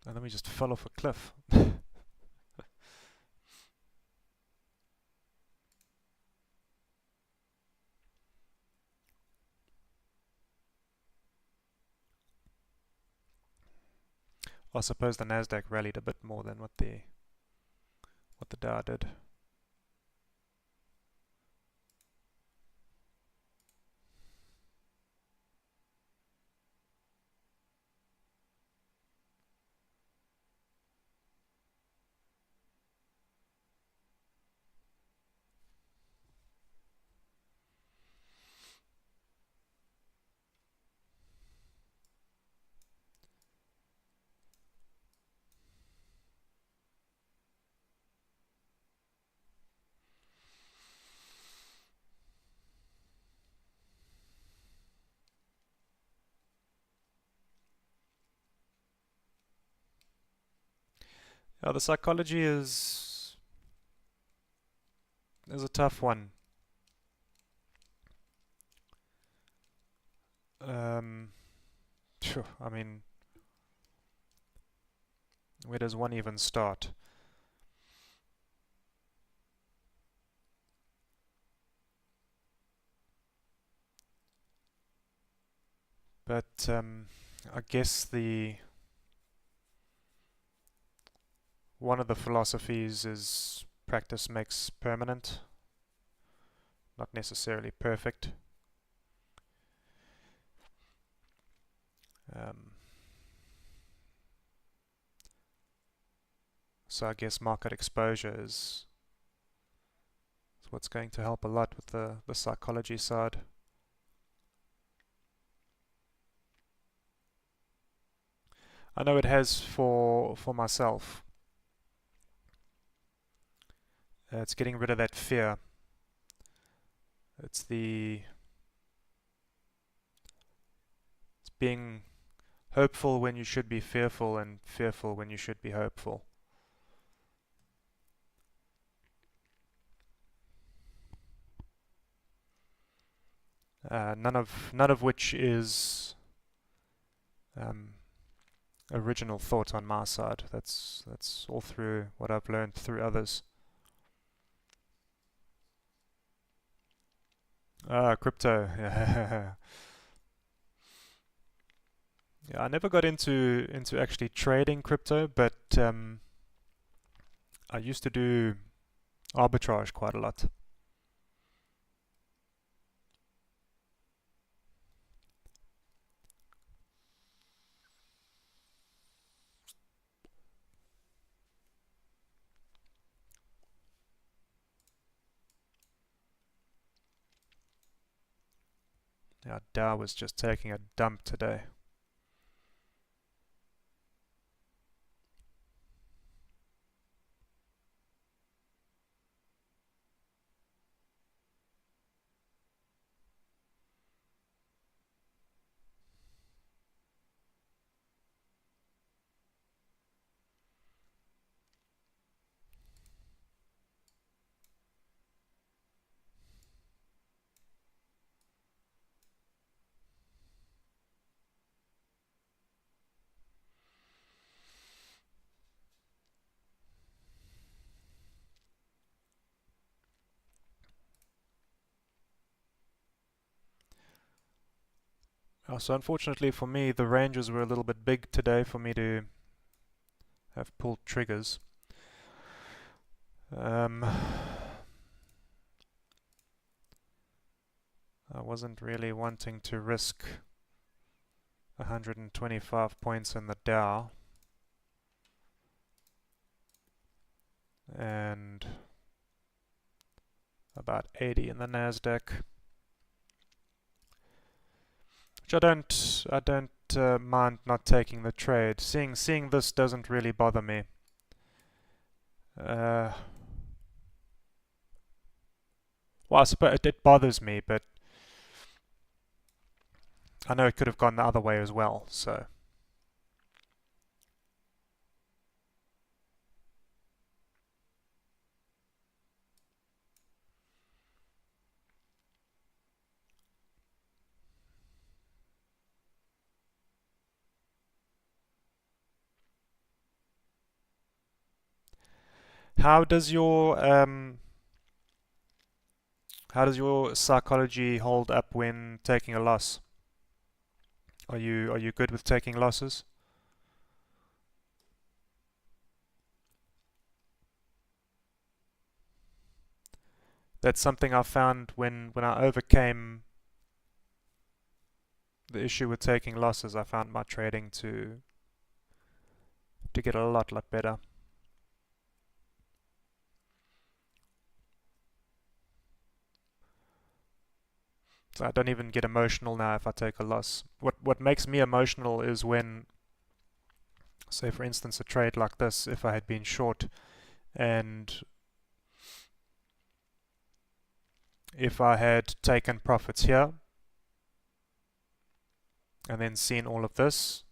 A: and then we just fell off a cliff. I suppose the NASDAQ rallied a bit more than what the DOW did. Yeah, the psychology is a tough one. I mean, where does one even start? But I guess one of the philosophies is practice makes permanent, not necessarily perfect. So I guess market exposure is what's going to help a lot with the psychology side. I know it has for myself. It's getting rid of that fear. It's being hopeful when you should be fearful, and fearful when you should be hopeful. None of which is original thought on my side. That's all through what I've learned through others. Crypto. Yeah. Yeah, I never got into actually trading crypto, but I used to do arbitrage quite a lot. Yeah, DOW was just taking a dump today. So unfortunately for me, the ranges were a little bit big today for me to have pulled triggers. I wasn't really wanting to risk 125 points in the Dow and about 80 in the NASDAQ, which I don't mind not taking the trade. Seeing this doesn't really bother me. Well, I suppose it bothers me, but I know it could have gone the other way as well, so. How does your psychology hold up when taking a loss? Are you good with taking losses? That's something I found when I overcame the issue with taking losses. I found my trading to get a lot better. So I don't even get emotional now if I take a loss. What makes me emotional is when, say for instance, a trade like this, if I had been short and if I had taken profits here and then seen all of this,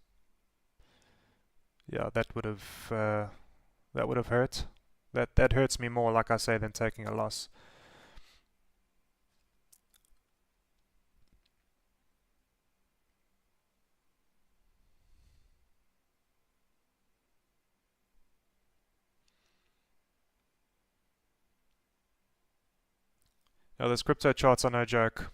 A: yeah, that would have hurt. That hurts me more, like I say, than taking a loss. Now, those crypto charts are no joke.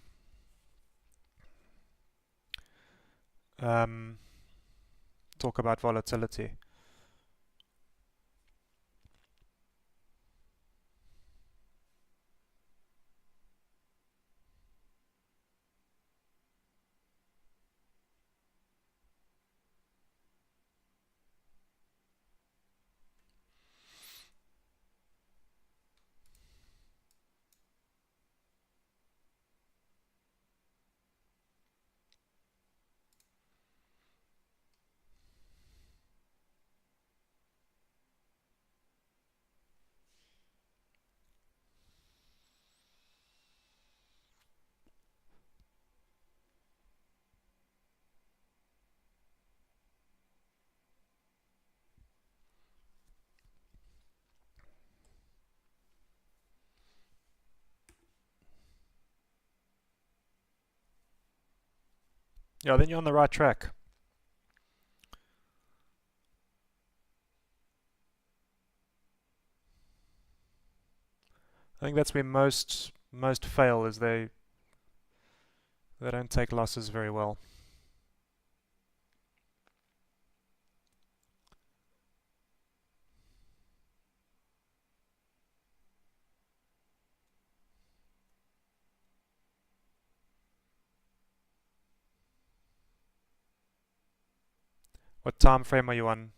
A: talk about volatility. Yeah, then you're on the right track. I think that's where most fail, is they don't take losses very well. What time frame are you on?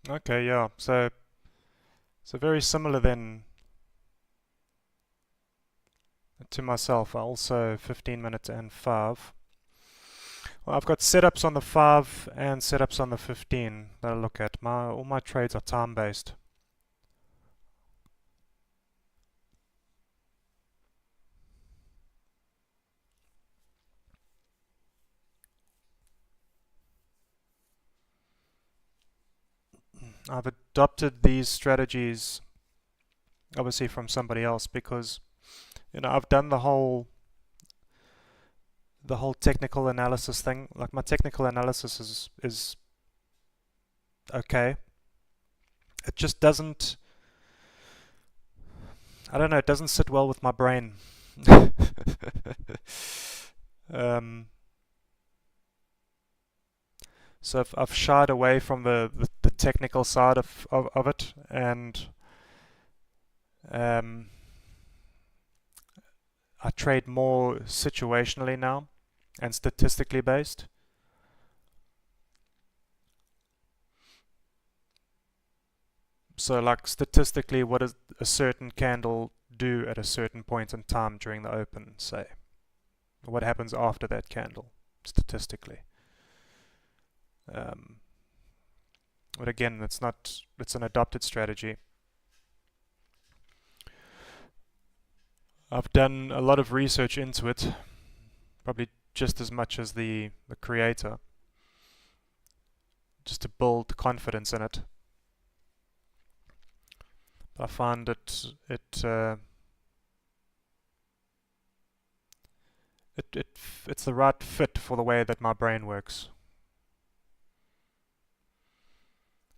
A: Okay, yeah. So very similar then to myself. I also 15 minutes and 5. Well, I've got setups on the 5 and setups on the 15 that I look at. All my trades are time based. I've adopted these strategies obviously from somebody else because I've done the whole technical analysis thing. Like, my technical analysis is okay. It just doesn't, I don't know, it doesn't sit well with my brain. um, so I've shied away from the technical side of it, and um, I trade more situationally now and statistically based. So, like, statistically, what does a certain candle do at a certain point in time during the open, say? What happens after that candle, statistically? Um, but again, it's an adopted strategy. I've done a lot of research into it, probably just as much as the creator, just to build confidence in it. But I find it's the right fit for the way that my brain works.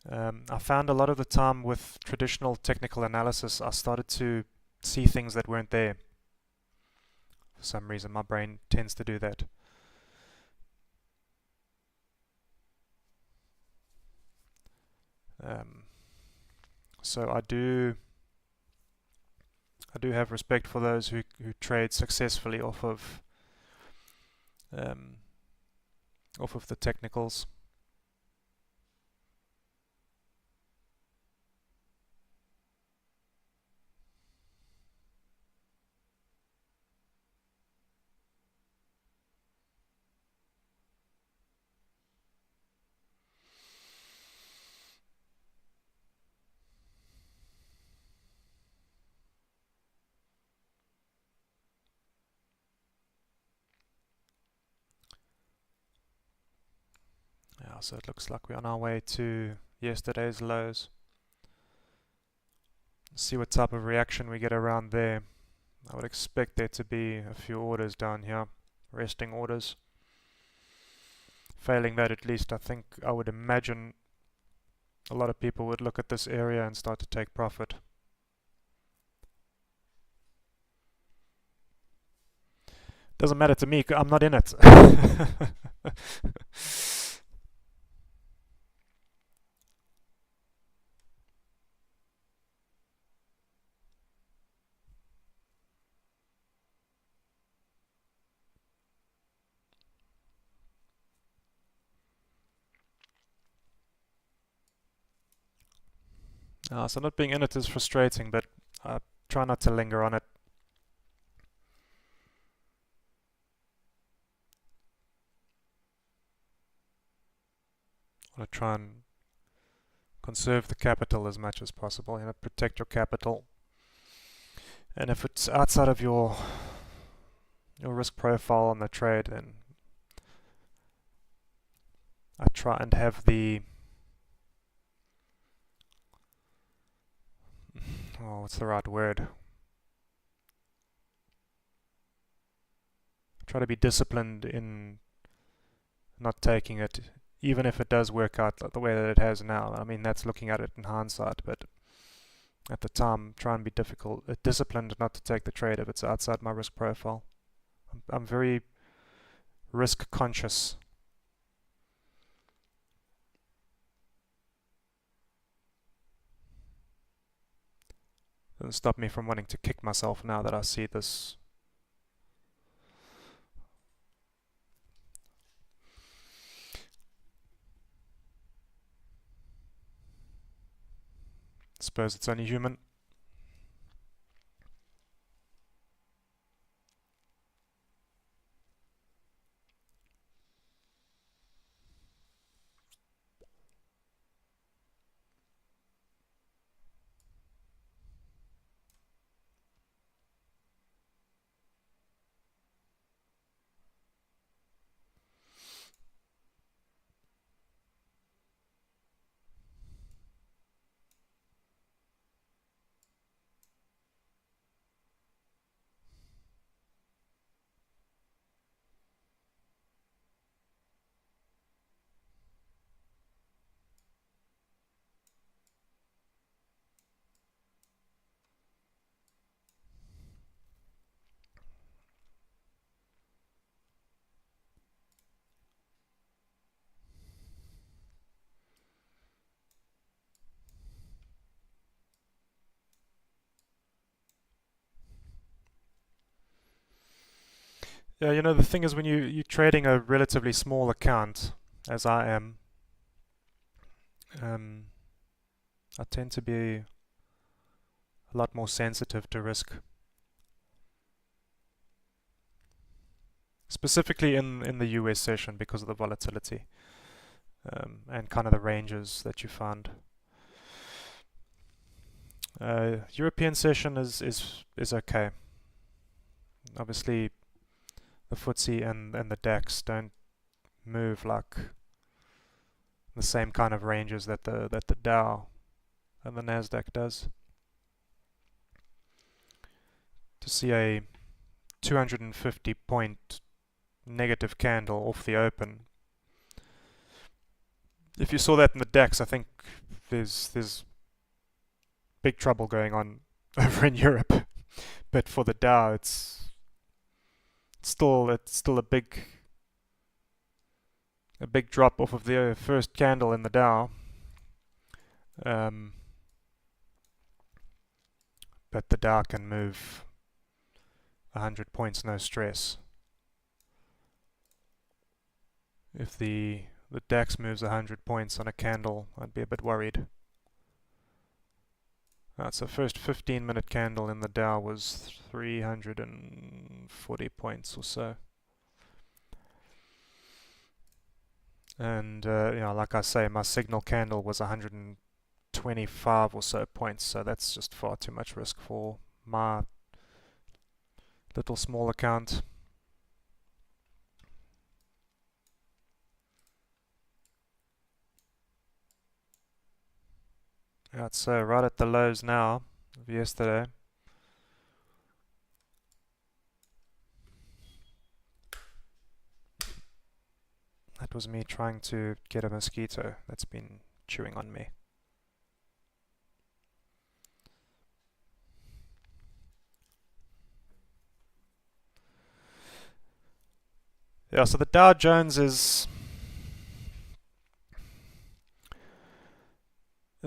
A: I found a lot of the time with traditional technical analysis, I started to see things that weren't there. For some reason, my brain tends to do that. So I do have respect for those who trade successfully off of the technicals. Yeah, so it looks like we're on our way to yesterday's lows. See what type of reaction we get around there. I would expect there to be a few orders down here, resting orders. Failing that, at least, I would imagine a lot of people would look at this area and start to take profit. Doesn't matter to me, I'm not in it. So not being in it is frustrating, but I try not to linger on it. I want to try and conserve the capital as much as possible, protect your capital. And if it's outside of your risk profile on the trade, then I try and have what's the right word? Try to be disciplined in not taking it, even if it does work out the way that it has now. I mean, that's looking at it in hindsight, but at the time, try and be disciplined not to take the trade if it's outside my risk profile. I'm very risk conscious. Doesn't stop me from wanting to kick myself now that I see this. Suppose it's only human. Yeah, the thing is when you're trading a relatively small account, as I am, I tend to be a lot more sensitive to risk. Specifically in the US session because of the volatility and kind of the ranges that you find. European session is okay. Obviously, the FTSE and the DAX don't move like the same kind of ranges that the Dow and the NASDAQ does. To see a 250 point negative candle off the open. If you saw that in the DAX, I think there's big trouble going on over in Europe. But for the Dow, it's still a big drop off of the first candle in the Dow. But the Dow can move 100 points, no stress. If the DAX moves 100 points on a candle, I'd be a bit worried. So first 15-minute candle in the Dow was 340 points or so. And like I say, my signal candle was 125 or so points, so that's just far too much risk for my little small account. Right, so right at the lows now of yesterday. That was me trying to get a mosquito that's been chewing on me. Yeah, so the Dow Jones has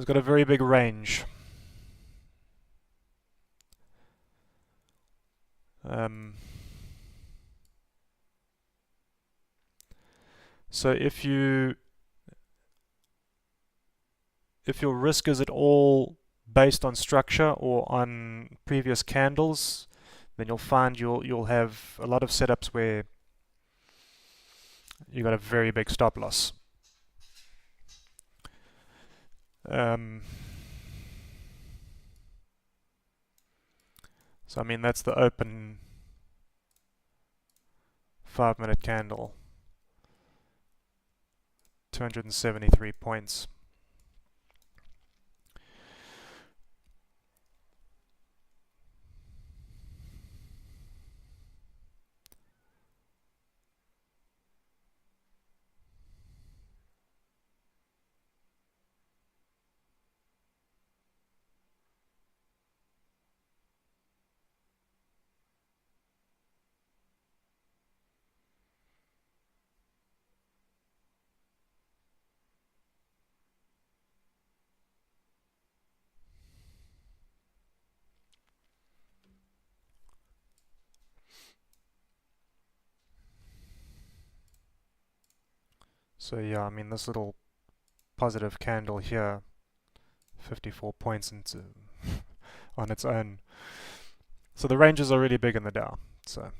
A: got a very big range. So if your risk is at all based on structure or on previous candles, then you'll find you'll have a lot of setups where you got a very big stop loss. So I mean that's the open 5-minute candle, 273 points. So yeah, I mean this little positive candle here, 54 points into on its own. So the ranges are really big in the Dow. So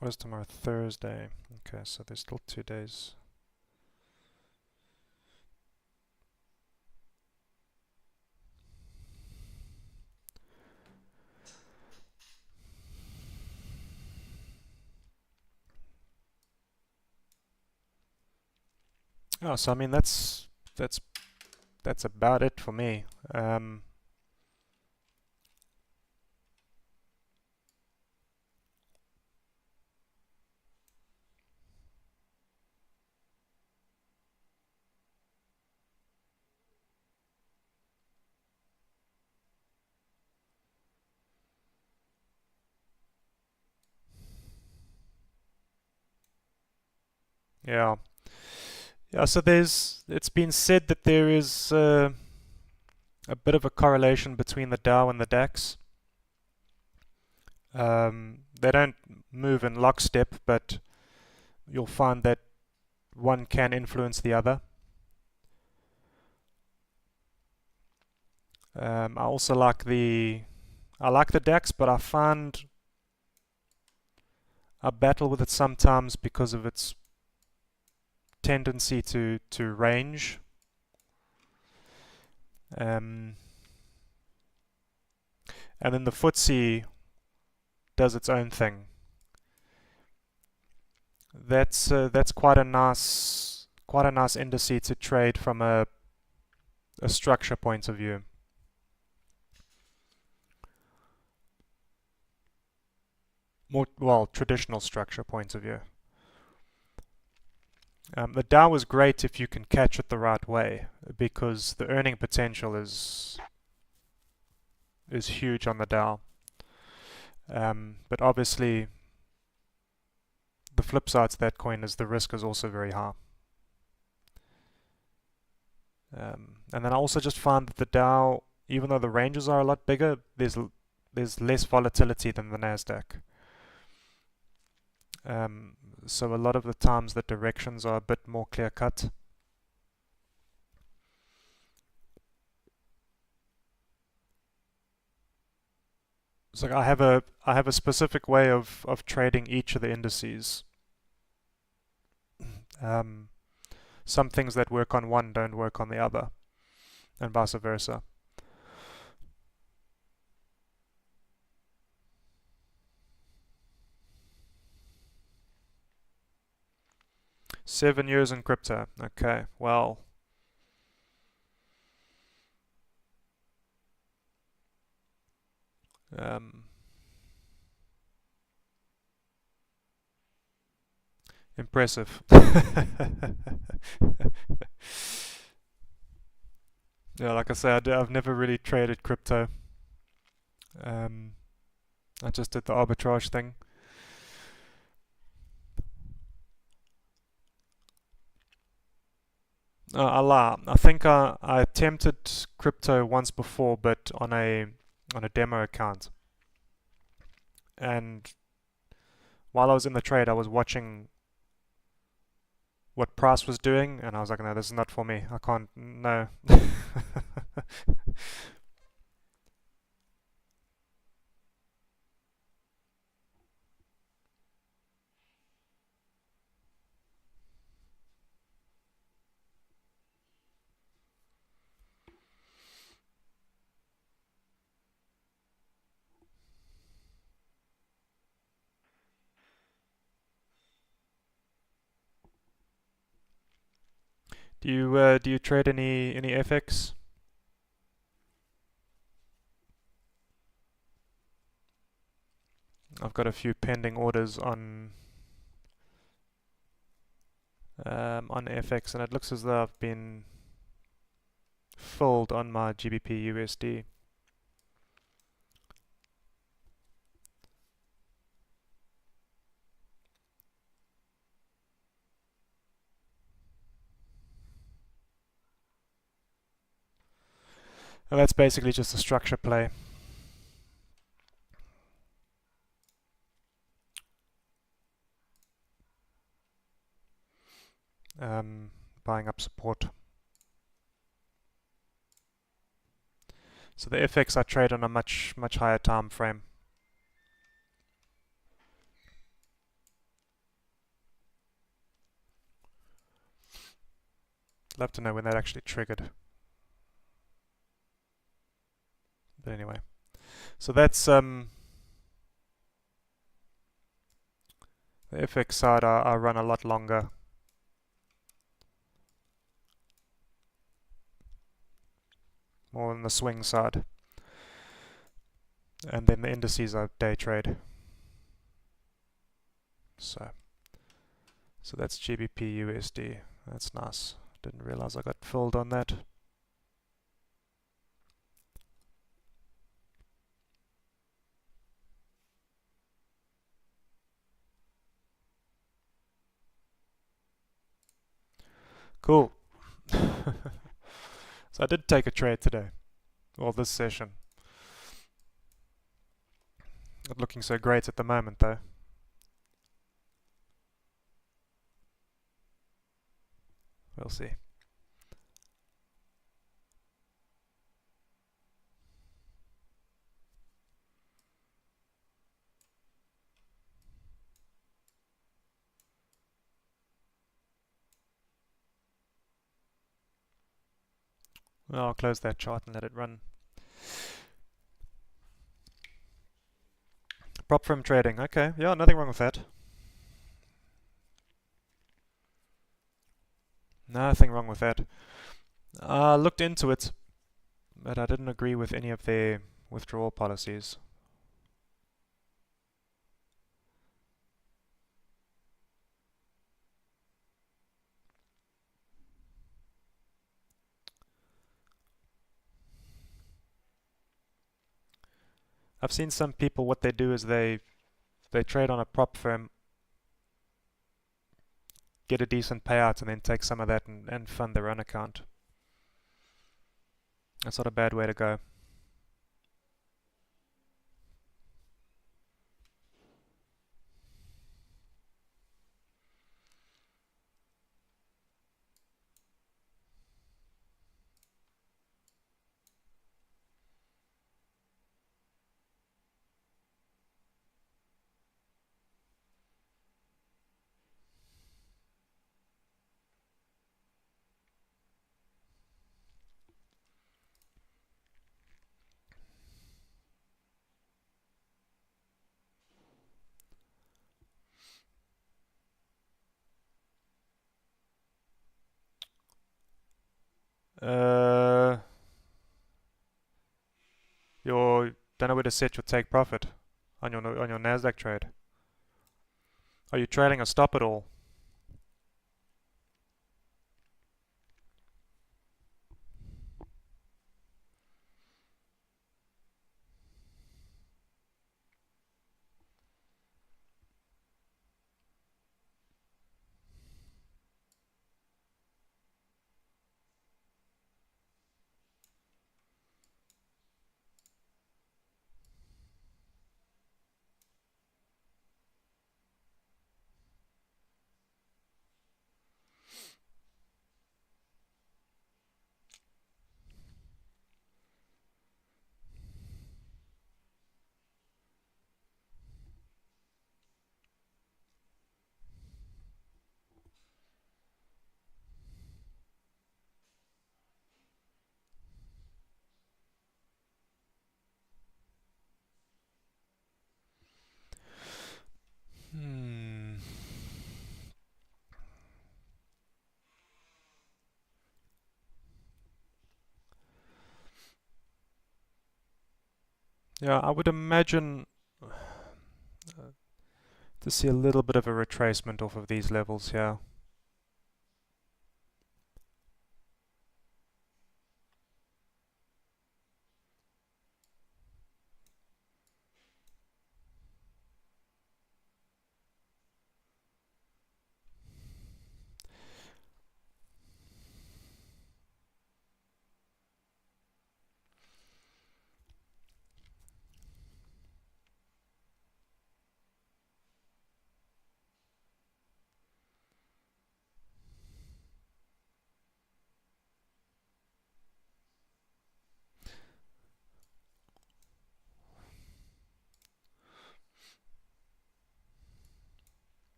A: what is tomorrow? Thursday. Okay, so there's still 2 days. Oh, so I mean that's about it for me. Yeah. Yeah, so it's been said that there is a bit of a correlation between the DOW and the DAX. They don't move in lockstep, but you'll find that one can influence the other. I also like the DAX, but I find I battle with it sometimes because of its tendency to range. And then the FTSE does its own thing. That's quite a nice indice to trade from a structure point of view. More well, traditional structure point of view. The DOW is great if you can catch it the right way, because the earning potential is huge on the DOW. But obviously, the flip side to that coin is the risk is also very high. And then I also just find that the DOW, even though the ranges are a lot bigger, there's less volatility than the NASDAQ. So a lot of the times the directions are a bit more clear cut. So I have a specific way of trading each of the indices. Some things that work on one don't work on the other, and vice versa. Seven years in crypto. Okay, well. Impressive. Yeah, like I said, I've never really traded crypto. I just did the arbitrage thing. I lie. I think I attempted crypto once before, but on a demo account. And while I was in the trade, I was watching what price was doing, and I was like, no, this is not for me. I can't. No. Do you trade any FX? I've got a few pending orders on FX, and it looks as though I've been filled on my GBP USD. And that's basically just a structure play. Buying up support. So the FX I trade on a much higher time frame. Love to know when that actually triggered. But anyway, so that's the FX side. I run a lot longer. more on the swing side. And then the indices are day trade. So that's GBP USD. That's nice. Didn't realize I got filled on that. Cool. So I did take a trade today. Well, this session. Not looking so great at the moment though. We'll see. Well, I'll close that chart and let it run. Prop firm trading. Okay, yeah, nothing wrong with that. Nothing wrong with that. I looked into it, but I didn't agree with any of their withdrawal policies. I've seen some people, what they do is they trade on a prop firm, get a decent payout, and then take some of that and fund their own account. That's not a bad way to go. You don't know where to set your take profit on your NASDAQ trade. Are you trailing a stop at all? Yeah, I would imagine to see a little bit of a retracement off of these levels here.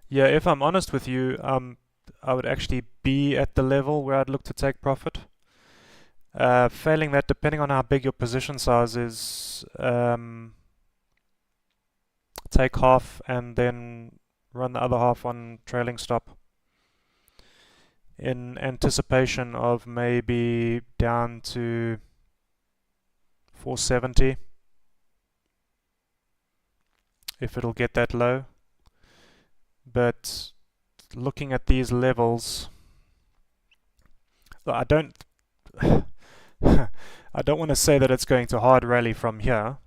A: Yeah, if I'm honest with you, I would actually be at the level where I'd look to take profit. Failing that, depending on how big your position size is, take half and then run the other half on trailing stop in anticipation of maybe down to 470 if it'll get that low. But looking at these levels, I don't I don't want to say that it's going to hard rally from here.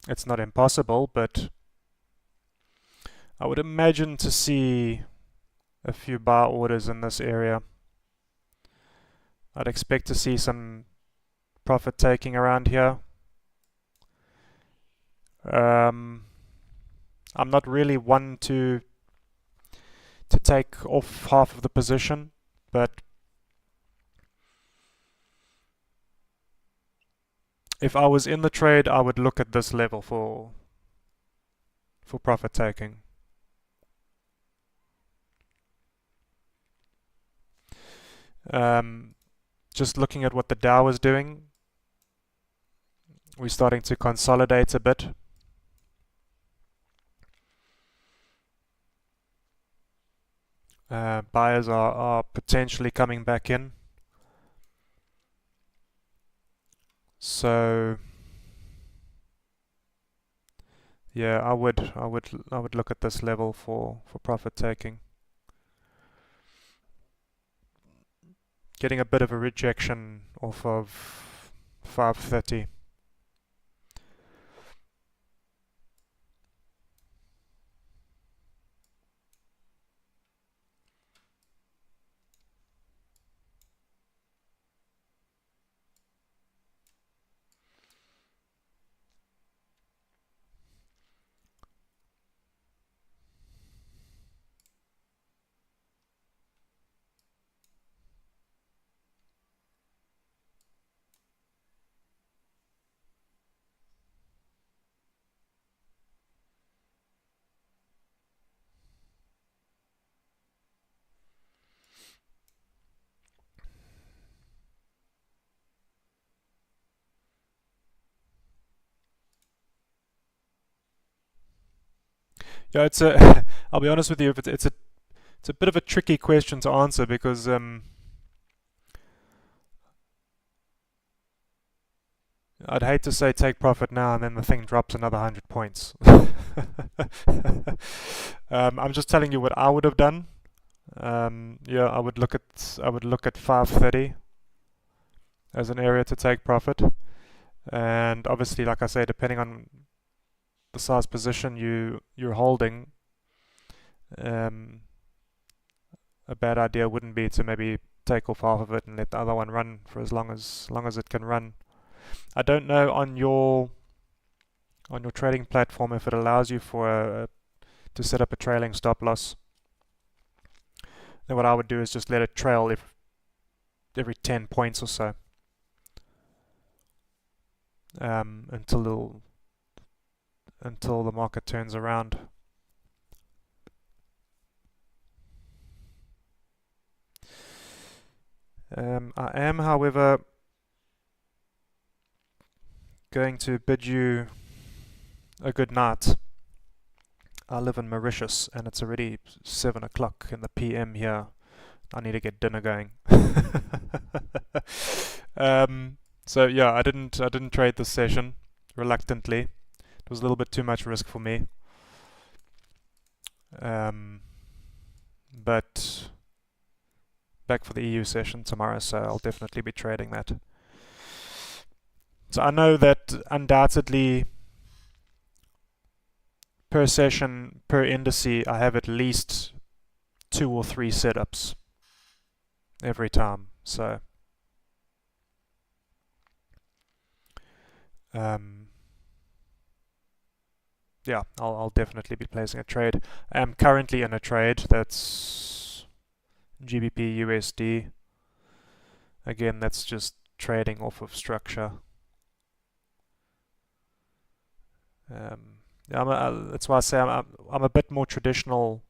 A: It's not impossible, but I would imagine to see a few bar orders in this area. I'd expect to see some profit taking around here. I'm not really one to take off half of the position, but if I was in the trade, I would look at this level for profit taking. Just looking at what the Dow is doing, we're starting to consolidate a bit. Buyers are potentially coming back in. So yeah, I would look at this level for profit taking. Getting a bit of a rejection off of 530. Yeah, it's a. I'll be honest with you. It's a bit of a tricky question to answer because I'd hate to say take profit now and then the thing drops another 100 points. I'm just telling you what I would have done. Yeah, I would look at 530 as an area to take profit, and obviously, like I say, depending on the size position you're holding, a bad idea wouldn't be to maybe take off half of it and let the other one run for as long as it can run. I don't know on your trading platform if it allows you to set up a trailing stop loss. Then what I would do is just let it trail every 10 points or so until the market turns around. I am, however, going to bid you a good night. I live in Mauritius and it's already 7 o'clock in the PM here. I need to get dinner going. So yeah, I didn't trade this session reluctantly. It was a little bit too much risk for me. But back for the EU session tomorrow, so I'll definitely be trading that. So I know that undoubtedly per session, per indice, I have at least 2 or 3 setups every time. So yeah, I'll definitely be placing a trade. I am currently in a trade that's GBP USD. Again, that's just trading off of structure. Yeah, that's why I say I'm a bit more traditional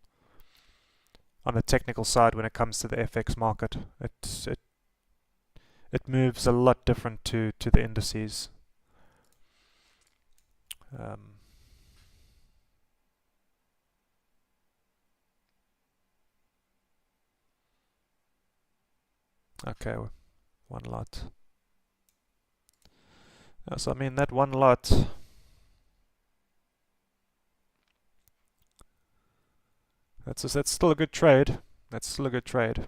A: on the technical side when it comes to the FX market. It moves a lot different to the indices. Um, okay, one lot. So I mean that one lot. That's still a good trade. That's still a good trade.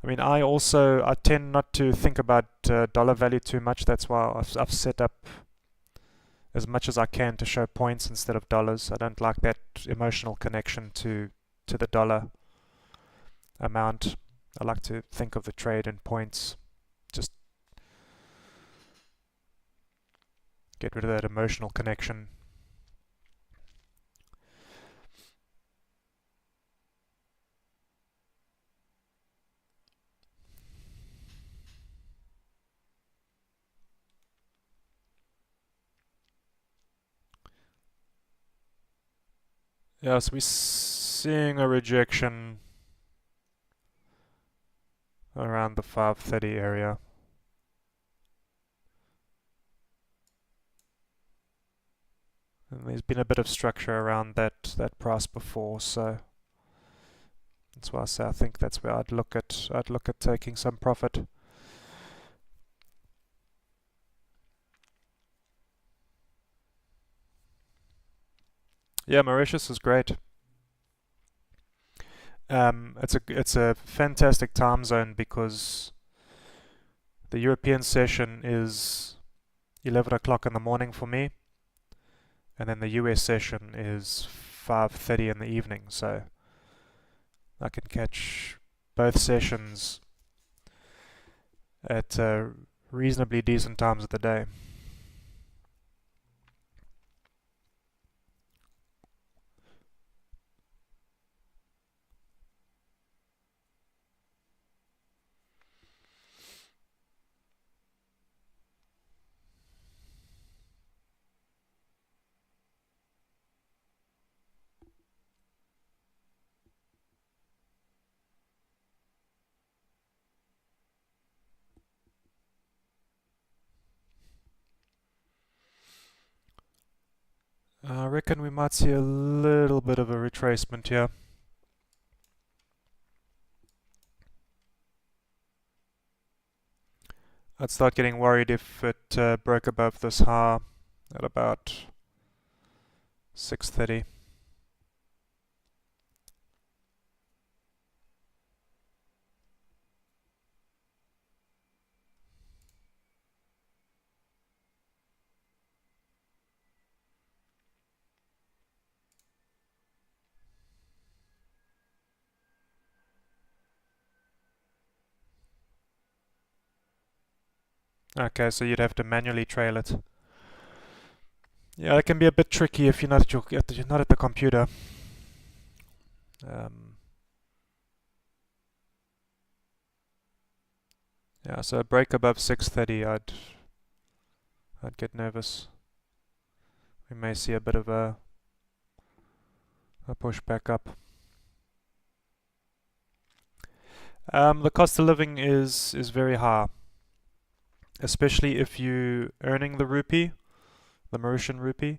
A: I mean, I tend not to think about dollar value too much. That's why I've set up as much as I can to show points instead of dollars. I don't like that emotional connection to the dollar amount. I like to think of the trade in points. Just get rid of that emotional connection. Yeah, so we're seeing a rejection around the 530 area. And there's been a bit of structure around that price before, so that's why I say I think that's where I'd look at taking some profit. Yeah, Mauritius is great. It's a fantastic time zone because the European session is 11 o'clock in the morning for me, and then the US session is 5:30 in the evening, so I can catch both sessions at reasonably decent times of the day. I reckon we might see a little bit of a retracement here. I'd start getting worried if it broke above this high at about 6:30. Okay, so you'd have to manually trail it. Yeah, it can be a bit tricky if you're not at the computer. Yeah, so a break above 6:30, I'd get nervous. We may see a bit of a push back up. The cost of living is very high, especially if you're earning the rupee, the Mauritian rupee.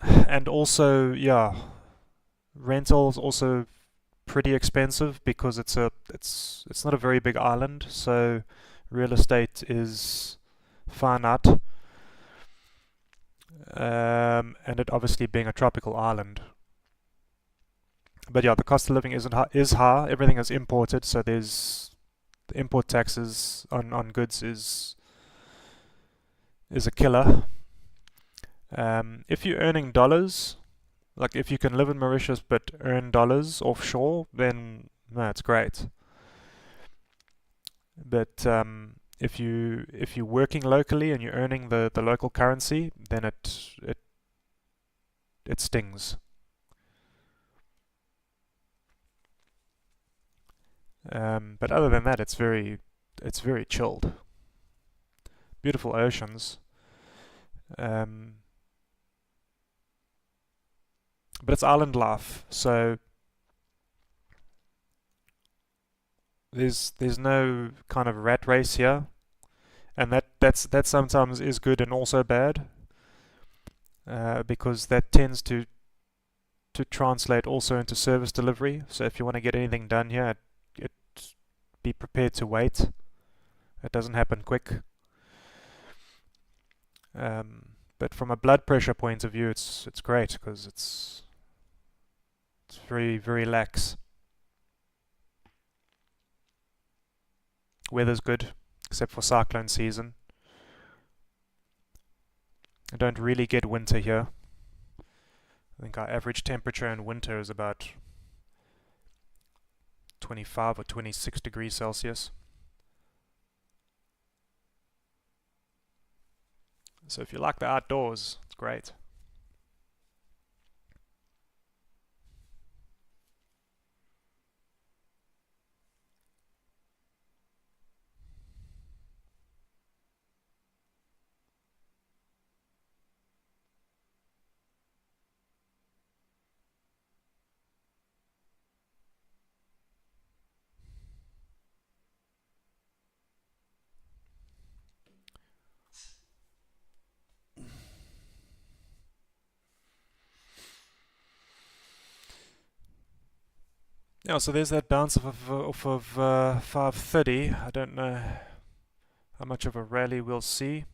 A: And also, yeah, rental's also pretty expensive because it's not a very big island, so real estate is finite. And it obviously being a tropical island. But yeah, the cost of living is high. Everything is imported, so there's the import taxes on goods is a killer. If you're earning dollars, like if you can live in Mauritius but earn dollars offshore, then no, it's great. But if you're working locally and you're earning the local currency, then it stings. But other than that, it's very chilled. Beautiful oceans. Um, but it's island life, so there's no kind of rat race here, and that sometimes is good and also bad, because that tends to translate also into service delivery. So if you want to get anything done here, be prepared to wait. It doesn't happen quick. But from a blood pressure point of view, it's great because it's very very lax. Weather's good, except for cyclone season. I don't really get winter here. I think our average temperature in winter is about 25 or 26 degrees Celsius. So if you like the outdoors, it's great. Yeah, so there's that bounce off of 530. I don't know how much of a rally we'll see.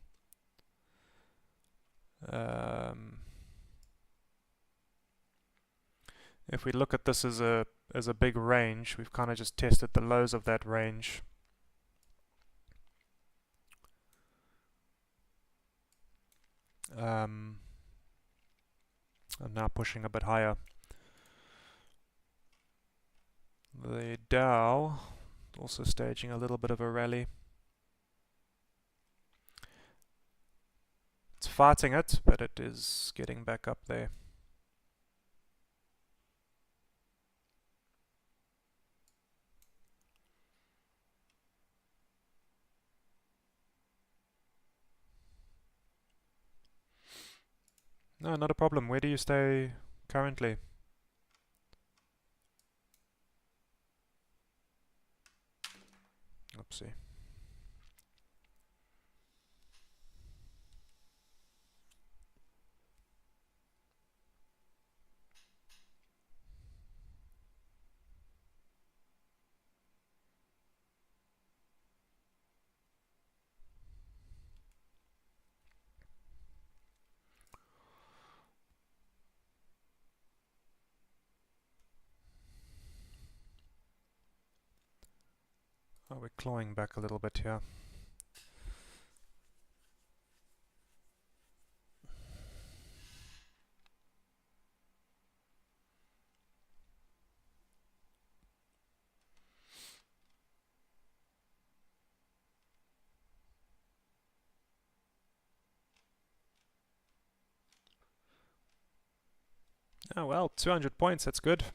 A: If we look at this as a big range, we've kind of just tested the lows of that range. I'm now pushing a bit higher. The Dow also staging a little bit of a rally. It's fighting it, but it is getting back up there. No, not a problem. Where do you stay currently? Oopsie. Oh, we're clawing back a little bit here. Oh well, 200 points, that's good.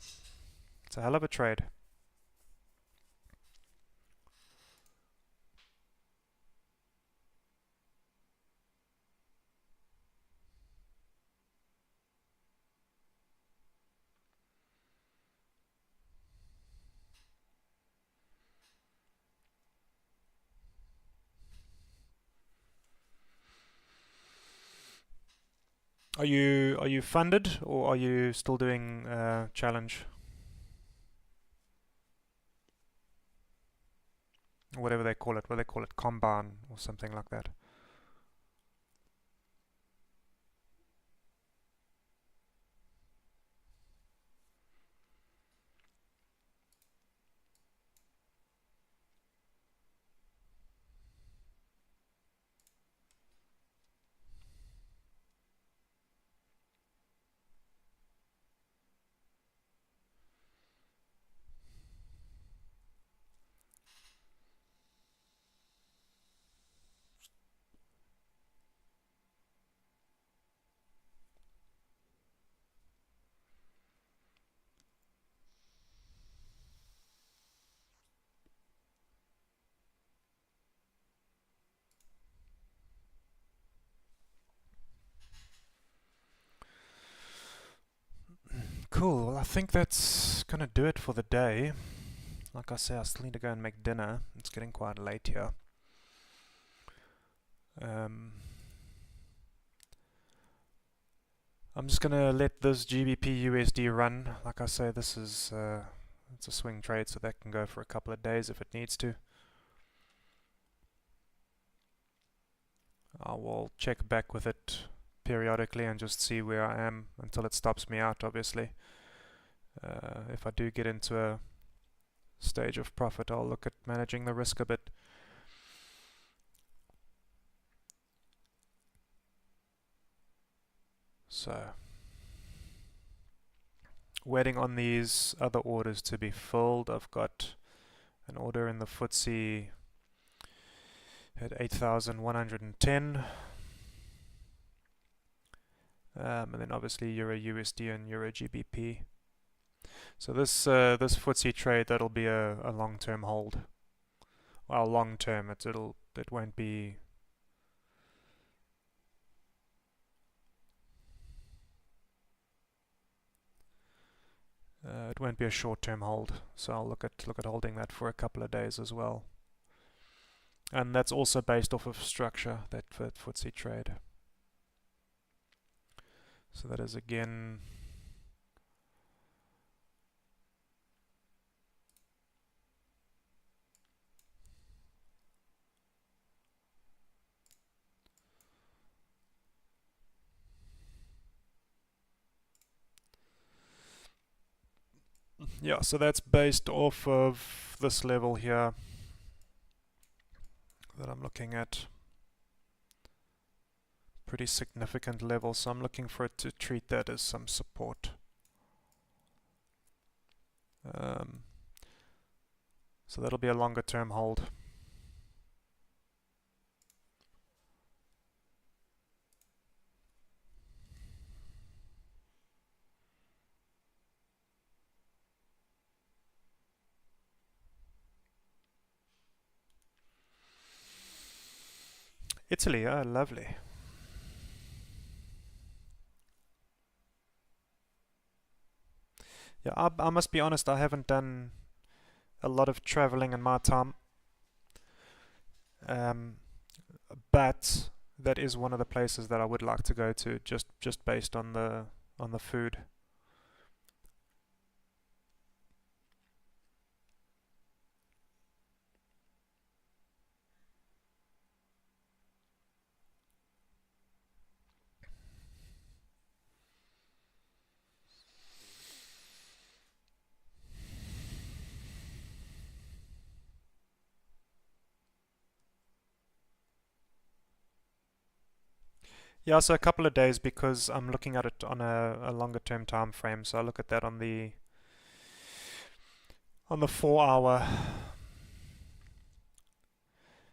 A: It's a hell of a trade. Are you funded or are you still doing challenge? Whatever they call it, Combine or something like that. I think that's gonna do it for the day. Like I say, I still need to go and make dinner. It's getting quite late here. I'm just gonna let this GBP USD run. Like I say, this is it's a swing trade, so that can go for a couple of days if it needs to. I will check back with it periodically and just see where I am until it stops me out, obviously. If I do get into a stage of profit, I'll look at managing the risk a bit. So, waiting on these other orders to be filled. I've got an order in the FTSE at 8,110. And then obviously Euro USD and Euro GBP. So this FTSE trade, that'll be a long-term hold. Well, long-term, it won't be. It won't be a short-term hold. So I'll look at holding that for a couple of days as well. And that's also based off of structure, that FTSE trade. So that is again yeah, so that's based off of this level here that I'm looking at. Pretty significant level, so I'm looking for it to treat that as some support. So that'll be a longer term hold. Italy, oh lovely. Yeah, I must be honest, I haven't done a lot of traveling in my time. But that is one of the places that I would like to go to, just based on the food. Yeah, so a couple of days because I'm looking at it on a longer term time frame. So I look at that on the 4 hour.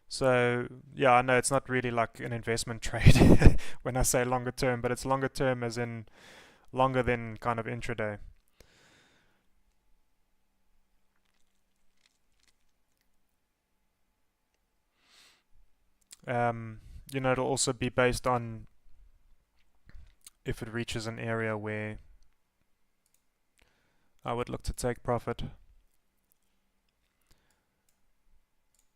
A: So yeah, I know it's not really like an investment trade when I say longer term, but it's longer term as in longer than kind of intraday. It'll also be based on if it reaches an area where I would look to take profit.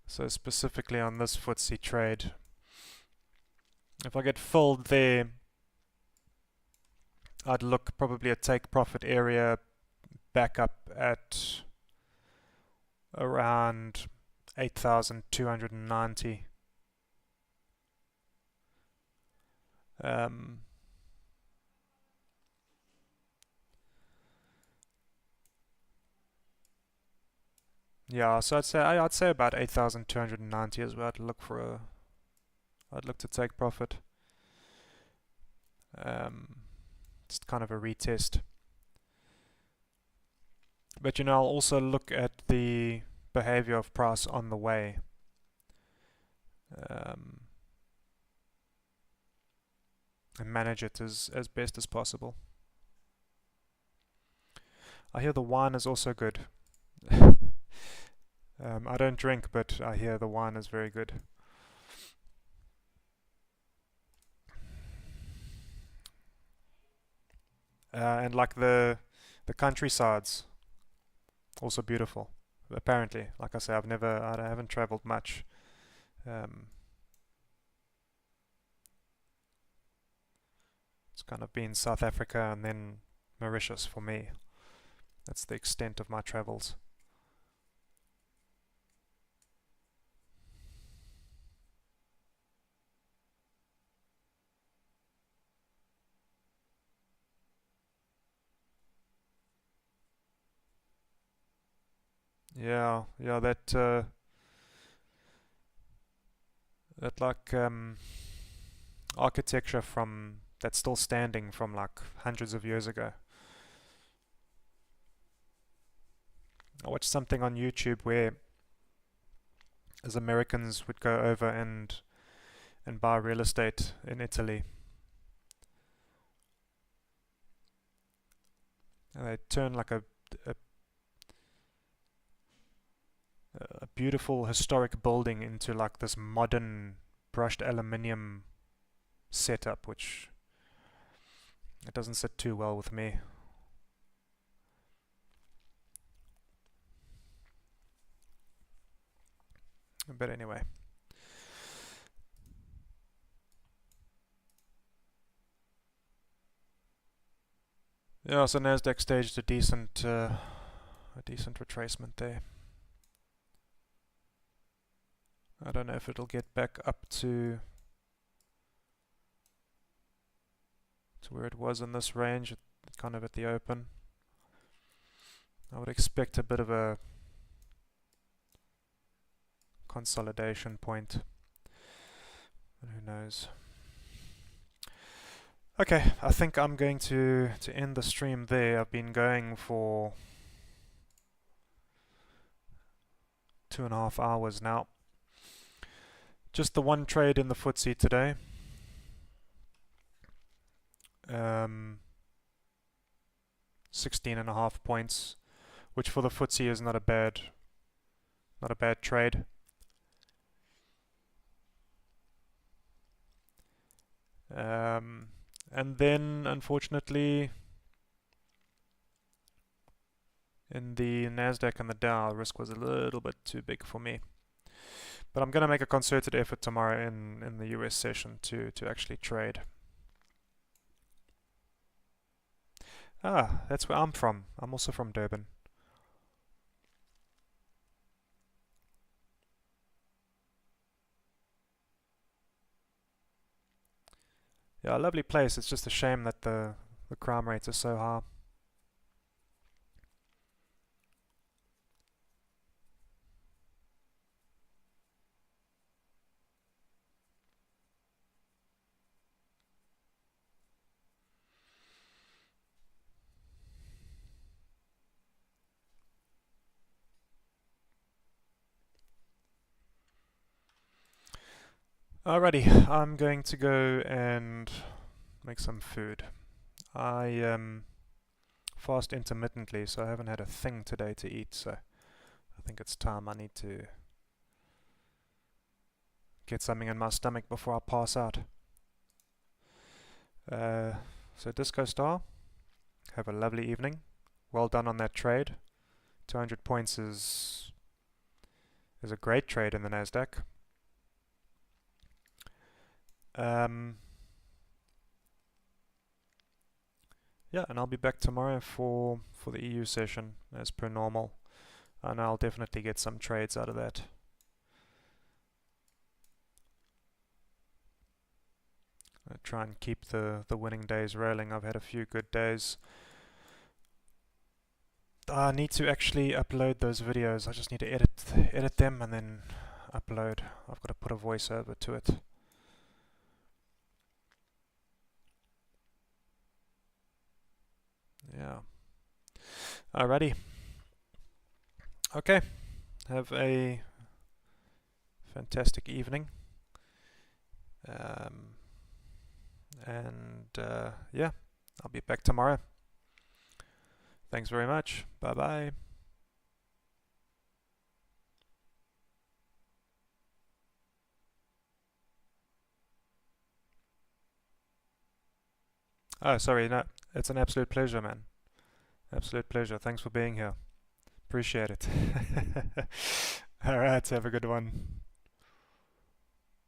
A: So specifically on this FTSE trade, if I get filled there, I'd look probably at take profit area back up at around 8,290. Yeah, so I'd say about 8,290 is where I'd look to take profit. It's kind of a retest. But I'll also look at the behavior of price on the way. And manage it as best as possible. I hear the wine is also good. I don't drink, but I hear the wine is very good. And like the The countrysides also beautiful. Apparently, like I say, I haven't traveled much. It's kind of been South Africa and then Mauritius for me. That's the extent of my travels. Yeah, yeah, that like architecture from that's still standing from like hundreds of years ago. I watched something on YouTube where as Americans would go over and buy real estate in Italy, and they turn like a a beautiful historic building into like this modern brushed aluminium setup, which it doesn't sit too well with me. But anyway. Yeah, so NASDAQ staged a decent retracement there. I don't know if it'll get back up to where it was in this range, kind of at the open. I would expect a bit of a consolidation point, but who knows. Okay, I think I'm going to end the stream there. I've been going for 2.5 hours now. Just the one trade in the FTSE today. 16.5 points, which for the FTSE is not a bad trade. And then unfortunately in the NASDAQ and the Dow, risk was a little bit too big for me. But I'm going to make a concerted effort tomorrow in the US session to actually trade. Ah, that's where I'm from. I'm also from Durban. Yeah, a lovely place. It's just a shame that the crime rates are so high. Alrighty, I'm going to go and make some food. I fast intermittently, so I haven't had a thing today to eat, so I think it's time I need to get something in my stomach before I pass out. So Disco Star, have a lovely evening. Well done on that trade. 200 points is a great trade in the NASDAQ. Yeah, and I'll be back tomorrow for the EU session as per normal, and I'll definitely get some trades out of that. I try and keep the winning days rolling. I've had a few good days. I need to actually upload those videos. I just need to edit them and then upload. I've got to put a voiceover to it. Yeah. Alrighty. Okay. Have a fantastic evening. Yeah, I'll be back tomorrow. Thanks very much. Bye bye. Oh, sorry, no, it's an absolute pleasure, man. Absolute pleasure. Thanks for being here. Appreciate it. All right, have a good one.